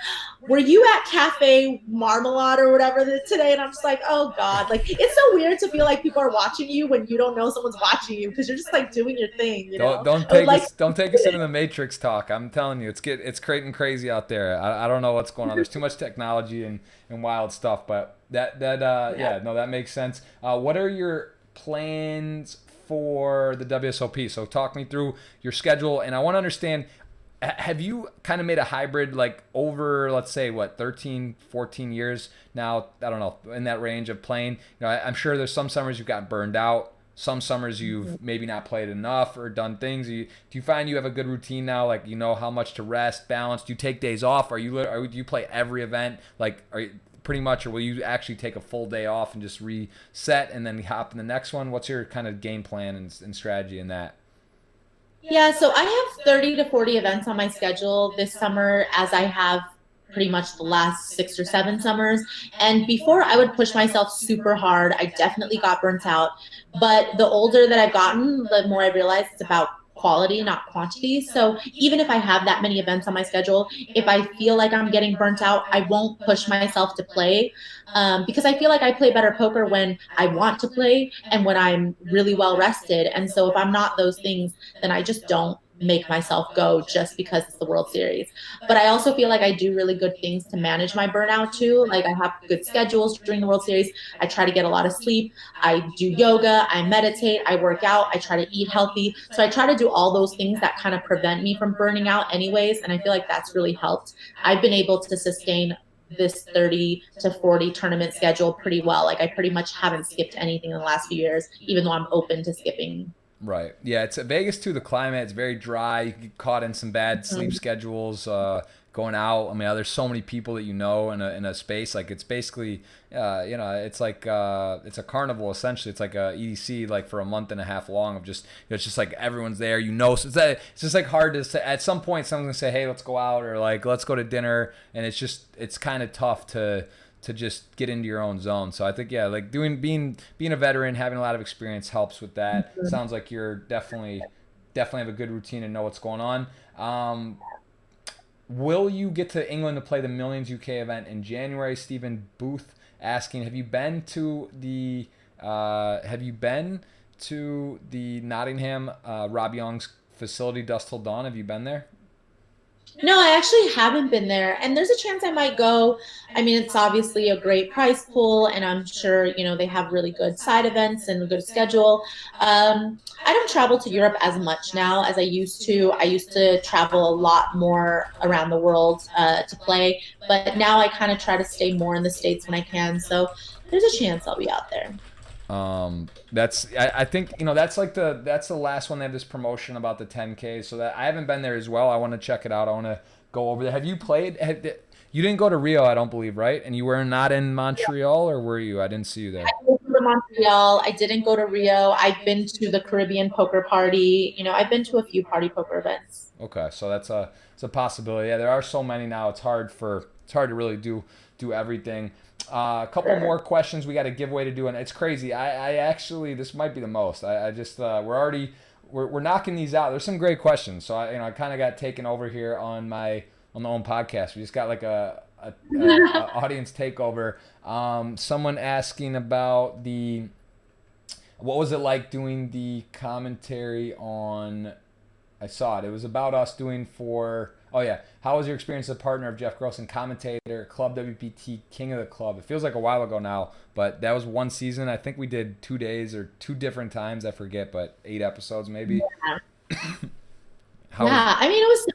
were you at Cafe Marmalade or whatever today? And I'm just like, oh God, like it's so weird to feel like people are watching you when you don't know someone's watching you because you're just like doing your thing, you Don't know? don't Or take like us don't take us into the Matrix talk. I'm telling you, it's creating crazy out there. I don't know what's going on. There's too much technology and wild stuff. But yeah. yeah, no, that makes sense. What are your plans for the WSOP? So talk me through your schedule, and I want to understand. Have you kind of made a hybrid like over, let's say, what, 13 14 years now, I don't know, in that range of playing? I'm sure there's some summers you've gotten burned out, some summers you've maybe not played enough or done things. Do you find you have a good routine now, like you know how much to rest, balance? Do you take days off? Do you play every event, like are you pretty much, or will you actually take a full day off and just reset and then hop in the next one? What's your kind of game plan and strategy in that? Yeah, so I have 30 to 40 events on my schedule this summer, as I have pretty much the last 6 or 7 summers. And before I would push myself super hard. I definitely got burnt out. But the older that I've gotten, the more I realize it's about quality, not quantity. So even if I have that many events on my schedule, if I feel like I'm getting burnt out, I won't push myself to play because I feel like I play better poker when I want to play and when I'm really well rested. And so if I'm not those things, then I just don't make myself go just because it's the World Series. But I also feel like I do really good things to manage my burnout too. Like I have good schedules during the World Series. I try to get a lot of sleep. I do yoga, I meditate, I work out, I try to eat healthy. So I try to do all those things that kind of prevent me from burning out anyways. And I feel like that's really helped. I've been able to sustain this 30 to 40 tournament schedule pretty well. Like I pretty much haven't skipped anything in the last few years, even though I'm open to skipping. Right. Yeah, it's Vegas too. The climate, it's very dry. You get caught in some bad sleep Mhm. schedules. Going out. I mean, there's so many people that you know in a space. Like it's basically, it's like it's a carnival essentially. It's like a EDC like for a month and a half long of just it's just like everyone's there. You know, so it's just like hard to say. At some point, someone's gonna say, "Hey, let's go out," or like, "Let's go to dinner," and it's kind of tough to just get into your own zone. So I think yeah, like being a veteran, having a lot of experience helps with that. Sounds like you're definitely have a good routine and know what's going on. Will you get to England to play the Millions UK event in January? Stephen Booth asking, have you been to the Nottingham Rob Young's facility, Dust Till Dawn? Have you been there? No, I actually haven't been there, and there's a chance I might go. I mean, it's obviously a great prize pool, and I'm sure they have really good side events and a good schedule. I don't travel to Europe as much now as I used to. I used to travel a lot more around the world to play, but now I kind of try to stay more in the States when I can. So there's a chance I'll be out there. I think that's the last one. They have this promotion about the 10K, so that I haven't been there as well. I want to check it out. I want to go over there. Have you played? You didn't go to Rio, I don't believe, right? And you were not in Montreal, or were you? I didn't see you there. I went to Montreal. I didn't go to Rio. I've been to the Caribbean poker party. I've been to a few party poker events. Okay, so it's a possibility. Yeah, there are so many now. It's hard to really do everything. A couple Sure. more questions we got a giveaway to do, and it's crazy. I actually this might be the most. I just we're knocking these out. There's some great questions, so I kind of got taken over here on the own podcast. We just got like a audience takeover. Someone asking about what was it like doing the commentary on. I saw it. It was about us doing for. Oh yeah, how was your experience as a partner of Jeff Gross and commentator, Club WPT King of the Club? It feels like a while ago now, but that was one season. I think we did 2 days or two different times. I forget, but 8 episodes maybe. Yeah. How was? Yeah, I mean, it was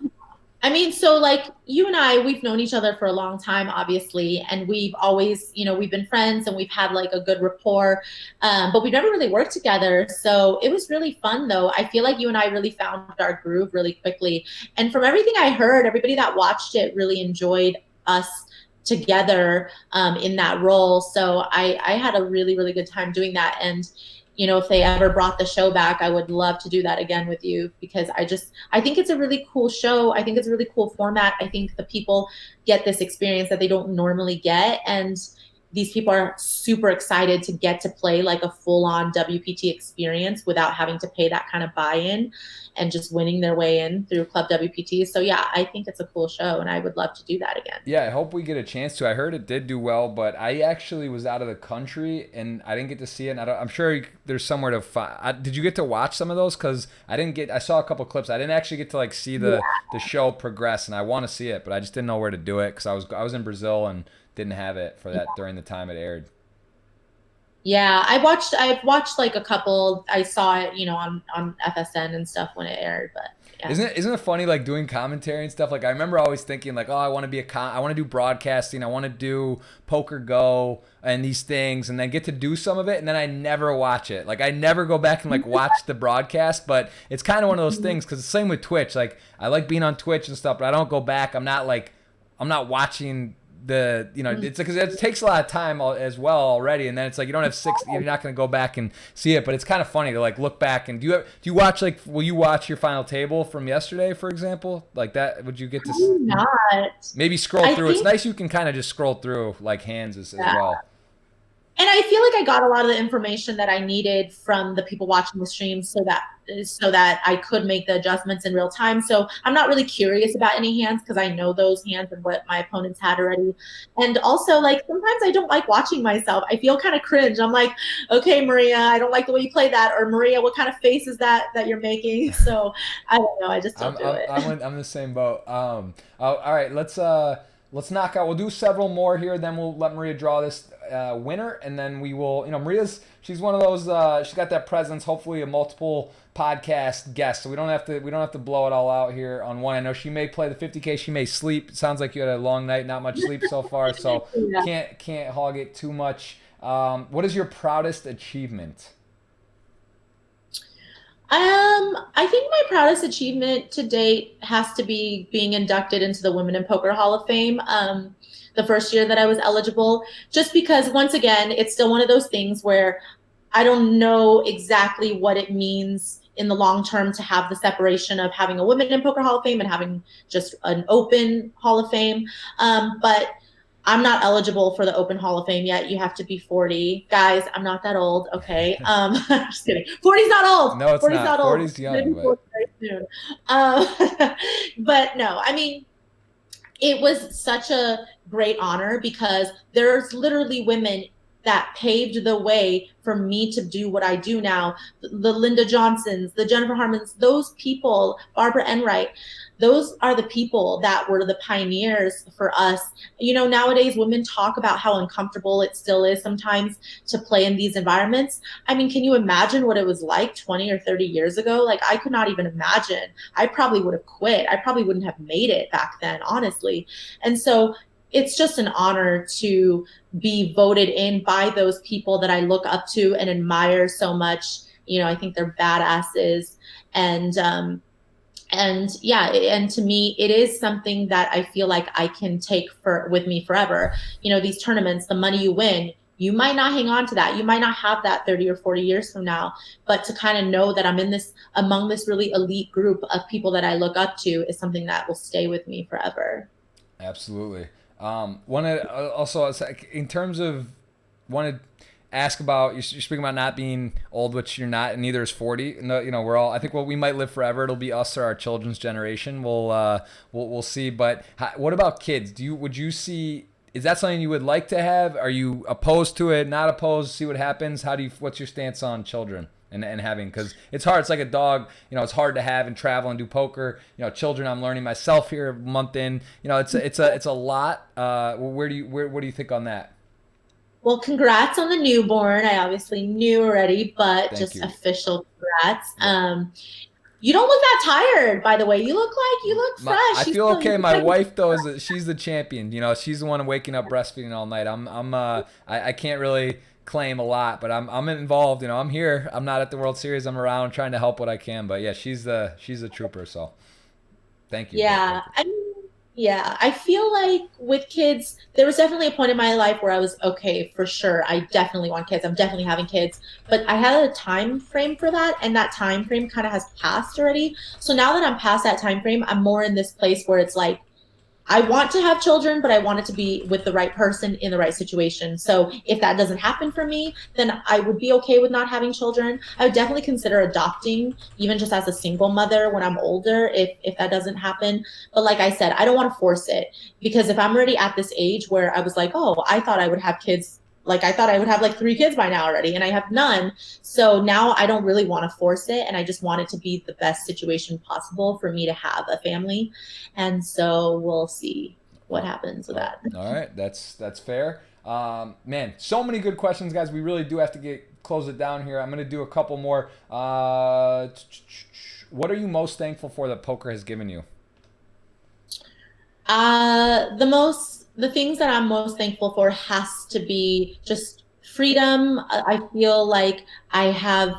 so like you and I, we've known each other for a long time, obviously, and we've always, we've been friends and we've had like a good rapport, but we've never really worked together. So it was really fun, though. I feel like you and I really found our groove really quickly. And from everything I heard, everybody that watched it really enjoyed us together in that role. So I had a really, really good time doing that. And if they ever brought the show back, I would love to do that again with you because I think it's a really cool show. I think it's a really cool format. I think the people get this experience that they don't normally get. And these people are super excited to get to play like a full on WPT experience without having to pay that kind of buy-in and just winning their way in through Club WPT. So yeah, I think it's a cool show and I would love to do that again. Yeah, I hope we get a chance to. I heard it did do well, but I actually was out of the country and I didn't get to see it. And I'm sure there's somewhere to find. Did you get to watch some of those? Because I didn't get. I saw a couple clips. I didn't actually get to like see the show progress, and I want to see it, but I just didn't know where to do it because I was in Brazil and didn't have it for that during the time it aired. Yeah, I've watched like a couple. I saw it, on FSN and stuff when it aired, but yeah. Isn't it funny like doing commentary and stuff? Like I remember always thinking like, oh, I want to I want to do broadcasting, I want to do Poker Go and these things, and then get to do some of it, and then I never watch it. Like I never go back and like watch the broadcast, but it's kind of one of those things because the same with Twitch. Like I like being on Twitch and stuff, but I don't go back. I'm not watching it's because it takes a lot of time as well already, and then it's like you don't have you're not going to go back and see it, but it's kind of funny to like look back and do you watch like will you watch your final table from yesterday, for example, like that? Would you get to Not. maybe scroll I through? It's think nice you can kind of just scroll through like hands as yeah. well. And I feel like I got a lot of the information that I needed from the people watching the stream so that I could make the adjustments in real time. So I'm not really curious about any hands because I know those hands and what my opponents had already. And also, like, sometimes I don't like watching myself. I feel kind of cringe. I'm like, okay, Maria, I don't like the way you play that, or Maria, what kind of face is that you're making? So I don't know. I just don't do it. I'm the same boat. All right, let's knock out. We'll do several more here, then we'll let Maria draw this winner, and then we will. You know, she's one of those. She's got that presence. Hopefully, a multiple podcast guest, so we don't have to blow it all out here on one. I know she may play the 50K. She may sleep. It sounds like you had a long night, not much sleep so far, so Yeah. can't hog it too much. What is your proudest achievement? I think my proudest achievement to date has to be being inducted into the Women in Poker Hall of Fame. The first year that I was eligible, just because once again, it's still one of those things where I don't know exactly what it means in the long term to have the separation of having a Women in Poker Hall of Fame and having just an open Hall of Fame. But I'm not eligible for the Open Hall of Fame yet. You have to be 40. Guys, I'm not that old, okay? Just kidding. 40's not old. No, it's 40's not. not old. 40's I'm gonna young, be 40 very soon. But no, I mean, it was such a great honor because there's literally women that paved the way for me to do what I do now. The Linda Johnsons, the Jennifer Harmons, those people, Barbara Enright, those are the people that were the pioneers for us. You know, nowadays women talk about how uncomfortable it still is sometimes to play in these environments. I mean, can you imagine what it was like 20 or 30 years ago? Like, I could not even imagine. I probably would have quit. I probably wouldn't have made it back then, honestly. And so it's just an honor to be voted in by those people that I look up to and admire so much. You know, I think they're badasses. And yeah, and to me it is something that I feel like I can take for with me forever. You know, these tournaments, the money you win, you might not hang on to that, you might not have that 30 or 40 years from now, but to kind of know that I'm in this among this really elite group of people that I look up to is something that will stay with me forever. Absolutely. Want to also in terms of want to ask about you're speaking about not being old, which you're not, and neither is 40. No, you know, we're all. I think we might live forever. It'll be us or our children's generation. We'll see. But what about kids? Would you see? Is that something you would like to have? Are you opposed to it? Not opposed? See what happens. What's your stance on children? And having, because it's hard. It's like a dog. You know, it's hard to have and travel and do poker. You know, children. I'm learning myself here a month in. You know, it's a lot. What do you think on that? Well, congrats on the newborn. I obviously knew already, but Thank just you. official congrats. Yep. You don't look that tired, by the way. You look I fresh. feel You okay. look My like wife though she's the champion. You know, she's the one waking up breastfeeding all night. I can't really claim a lot, but I'm involved. You know, I'm here. I'm not at the World Series. I'm around trying to help what I can. But yeah, she's a trooper. So thank you. yeah. Yeah, I feel like with kids, there was definitely a point in my life where I was okay, for sure. I definitely want kids. I'm definitely having kids, but I had a time frame for that, and that time frame kind of has passed already. So now that I'm past that time frame, I'm more in this place where it's like I want to have children, but I want it to be with the right person in the right situation. So if that doesn't happen for me, then I would be okay with not having children. I would definitely consider adopting, even just as a single mother when I'm older, if that doesn't happen. But like I said, I don't want to force it because if I'm already at this age where I was like, oh, I thought I would have kids. Like I thought I would have like 3 kids by now already, and I have none. So now I don't really want to force it, and I just want it to be the best situation possible for me to have a family. And so we'll see what happens with that. All right, that's fair. Man, so many good questions, guys. We really do have to close it down here. I'm gonna do a couple more. What are you most thankful for that poker has given you? The things that I'm most thankful for has to be just freedom. I feel like I have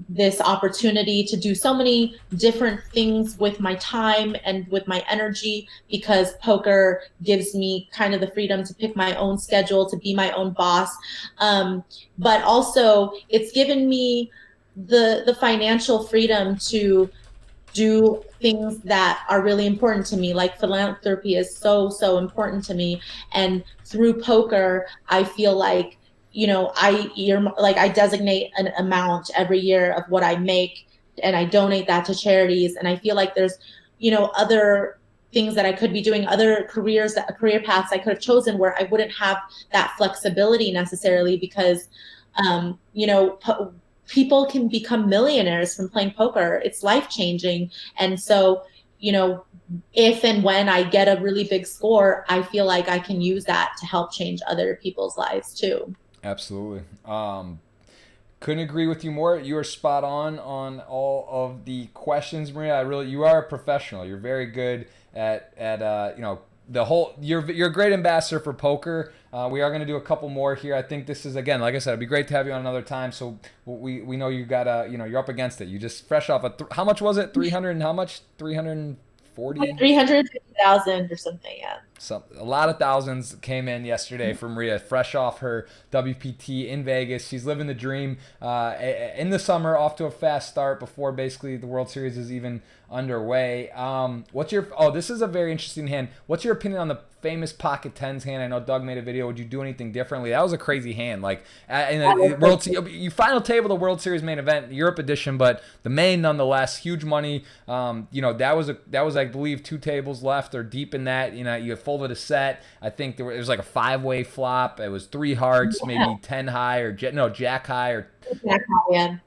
this opportunity to do so many different things with my time and with my energy because poker gives me kind of the freedom to pick my own schedule, to be my own boss. But also it's given me the financial freedom to do things that are really important to me. Like philanthropy is so important to me, and through poker I feel like I designate an amount every year of what I make, and I donate that to charities. And I feel like there's, other things that I could be doing, other career paths I could have chosen where I wouldn't have that flexibility necessarily, because, um, you know, people can become millionaires from playing poker. It's life changing. And so, if and when I get a really big score, I feel like I can use that to help change other people's lives too. Absolutely. Couldn't agree with you more. You are spot on all of the questions, Maria. You are a professional. You're very good at the whole. You're a great ambassador for poker. We are going to do a couple more here. I think this is, again, like I said, it'd be great to have you on another time. So we know you got you're up against it. You just fresh off how much was it? 300 and how much? 340? Like 350,000 or something, yeah. A lot of thousands came in yesterday from Maria, fresh off her WPT in Vegas. She's living the dream in the summer, off to a fast start before basically the World Series is even underway. This is a very interesting hand. What's your opinion on the famous pocket tens hand? I know Doug made a video. Would you do anything differently? That was a crazy hand. Like in you final table the World Series main event, Europe edition, but the main nonetheless, huge money. That was I believe 2 tables left or deep in that. You have folded a set. I think it was like a 5-way flop. It was 3 hearts, maybe 10 high or jack high or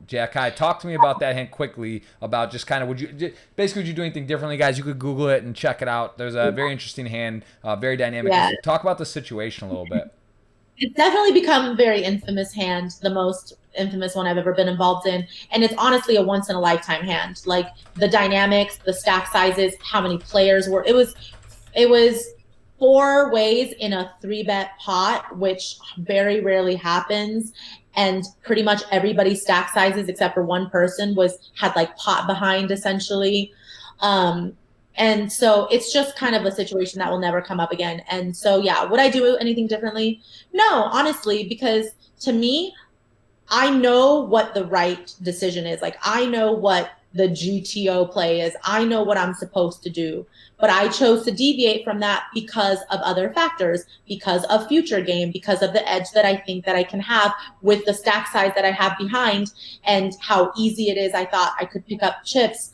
Jack high. Talk to me about that hand quickly. About just kind of would you do anything differently, guys? You could Google it and check it out. There's a very interesting hand, very dynamic. Yeah. Talk about the situation a little bit. It's definitely become a very infamous hand, the most infamous one I've ever been involved in. And it's honestly a once in a lifetime hand. Like the dynamics, the stack sizes, how many players were. It was 4 ways in a 3-bet pot, which very rarely happens. And pretty much everybody's stack sizes except for one person had like pot behind essentially. And so it's just kind of a situation that will never come up again. And so, yeah, would I do anything differently? No, honestly, because to me, I know what the right decision is. Like, I know what the GTO play is. I know what I'm supposed to do. But I chose to deviate from that because of other factors, because of future game, because of the edge that I think that I can have with the stack size that I have behind, and how easy it is. I thought I could pick up chips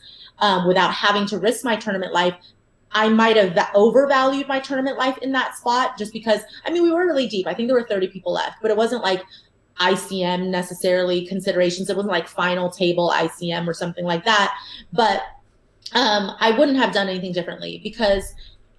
without having to risk my tournament life. I might have overvalued my tournament life in that spot, just because, we were really deep. I think there were 30 people left, but it wasn't like ICM necessarily considerations. It wasn't like final table ICM or something like that. But I wouldn't have done anything differently, because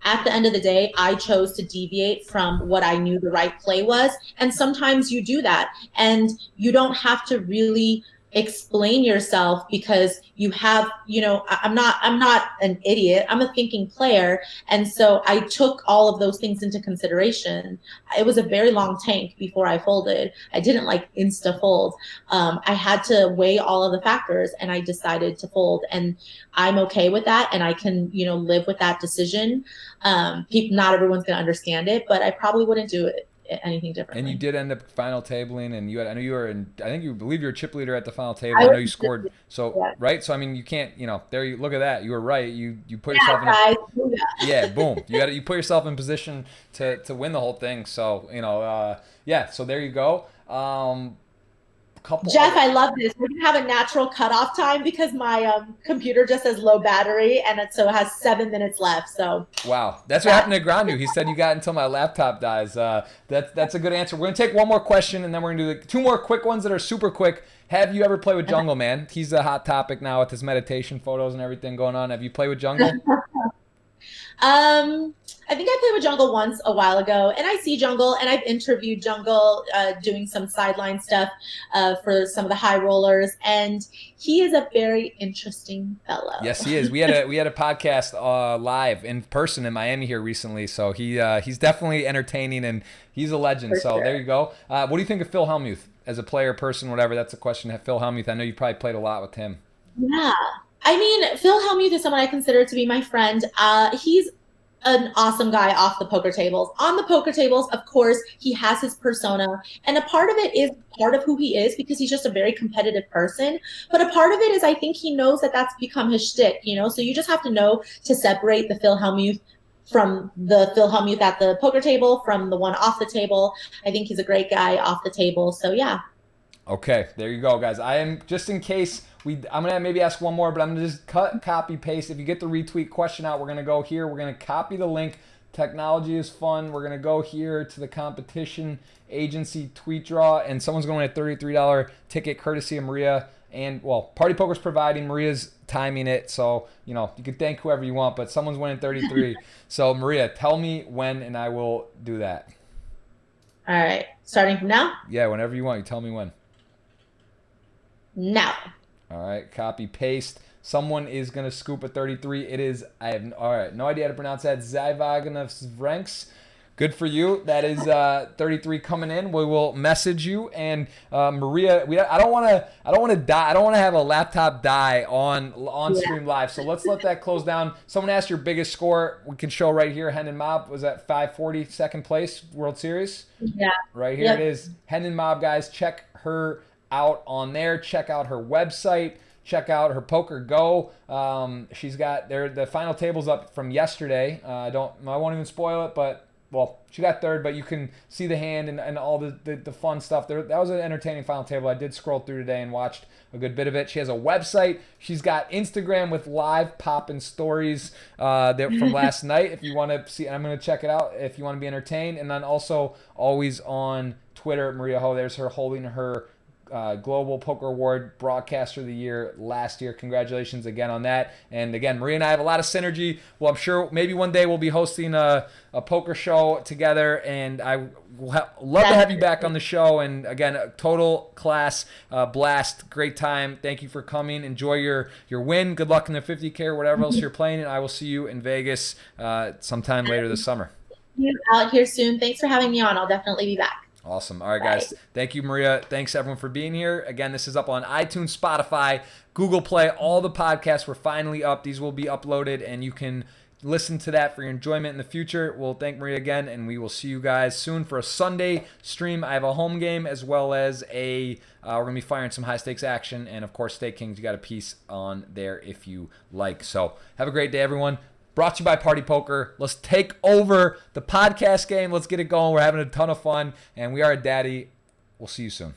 at the end of the day, I chose to deviate from what I knew the right play was. And sometimes you do that, and you don't have to really explain yourself, because you have, I'm not an idiot. I'm a thinking player. And so I took all of those things into consideration. It was a very long tank before I folded. I didn't like insta fold. I had to weigh all of the factors, and I decided to fold, and I'm okay with that. And I can, live with that decision. Not everyone's going to understand it, but I probably wouldn't do it anything differently. And you did end up final tabling, and I know you were you believe you were chip leader at the final table. I know you scored. So, yeah. Right. So, you can't, there you look at that. You were right. You put yourself in boom. You put yourself in position to win the whole thing. So, so there you go. Jeff, I love this. We're going to have a natural cutoff time, because my computer just says low battery, and so it has 7 minutes left. So wow, that's what happened to Grandu. He said you got until my laptop dies. That's a good answer. We're going to take one more question, and then we're going to do 2 more quick ones that are super quick. Have you ever played with Jungle Man? He's a hot topic now with his meditation photos and everything going on. Have you played with Jungle? I think I played with Jungle once a while ago, and I see Jungle, and I've interviewed Jungle doing some sideline stuff for some of the high rollers, and he is a very interesting fellow. Yes, he is. We had a podcast live in person in Miami here recently, so he's definitely entertaining, and he's a legend. For sure. There you go. What do you think of Phil Hellmuth as a player, person, whatever? That's a question. Phil Hellmuth, I know you probably played a lot with him. Yeah. Phil Hellmuth is someone I consider to be my friend. He's an awesome guy off the poker tables. On the poker tables, of course, he has his persona, and a part of it is part of who he is, because he's just a very competitive person. But a part of it is, I think he knows that that's become his shtick, so you just have to know to separate the Phil Hellmuth from the Phil Hellmuth at the poker table, from the one off the table. I think he's a great guy off the table. So yeah. Okay, there you go, guys. I am, just in case I'm gonna maybe ask one more, but I'm gonna just cut, copy, paste. If you get the retweet question out, we're gonna go here. We're gonna copy the link. Technology is fun. We're gonna go here to the competition agency tweet draw, and someone's going to win a $33 ticket courtesy of Maria. And well, Party Poker's providing. Maria's timing it, so you can thank whoever you want, but someone's winning 33. So Maria, tell me when, and I will do that. All right, starting from now. Yeah, whenever you want. You tell me when. Now. All right, copy, paste. Someone is going to scoop a 33. It is, all right, no idea how to pronounce that. Zivagnovsvrenks. Good for you. That is 33 coming in. We will message you. And Maria, I don't want to die. I don't want to have a laptop die on stream live. So let's let that close down. Someone asked your biggest score. We can show right here. Hendon Mob was at 540, second place, World Series. Yeah. Right here it is. Hendon Mob, guys. Check her out on there. Check out her website. Check out her Poker Go. She's got the final tables up from yesterday. I won't even spoil it, but well, she got third, but you can see the hand and all the fun stuff. That was an entertaining final table. I did scroll through today and watched a good bit of it. She has a website. She's got Instagram with live popping stories from last night. If you want to see, I'm going to check it out if you want to be entertained. And then also always on Twitter, Maria Ho. There's her holding her Global Poker Award Broadcaster of the Year last year. Congratulations again on that. And again, Maria and I have a lot of synergy. Well, I'm sure maybe one day we'll be hosting a poker show together, and I will love to have you back on the show. And again, a total class blast. Great time. Thank you for coming. Enjoy your win. Good luck in the 50K or whatever else you're playing, and I will see you in Vegas sometime later this summer. Out here soon. Thanks for having me on. I'll definitely be back. Awesome. All right, guys. Thank you, Maria. Thanks, everyone, for being here. Again, this is up on iTunes, Spotify, Google Play. All the podcasts were finally up. These will be uploaded, and you can listen to that for your enjoyment in the future. We'll thank Maria again, and we will see you guys soon for a Sunday stream. I have a home game as well as we're going to be firing some high-stakes action. And, of course, Stake Kings, you got a piece on there if you like. So have a great day, everyone. Brought to you by Party Poker. Let's take over the podcast game. Let's get it going. We're having a ton of fun, and we are a daddy. We'll see you soon.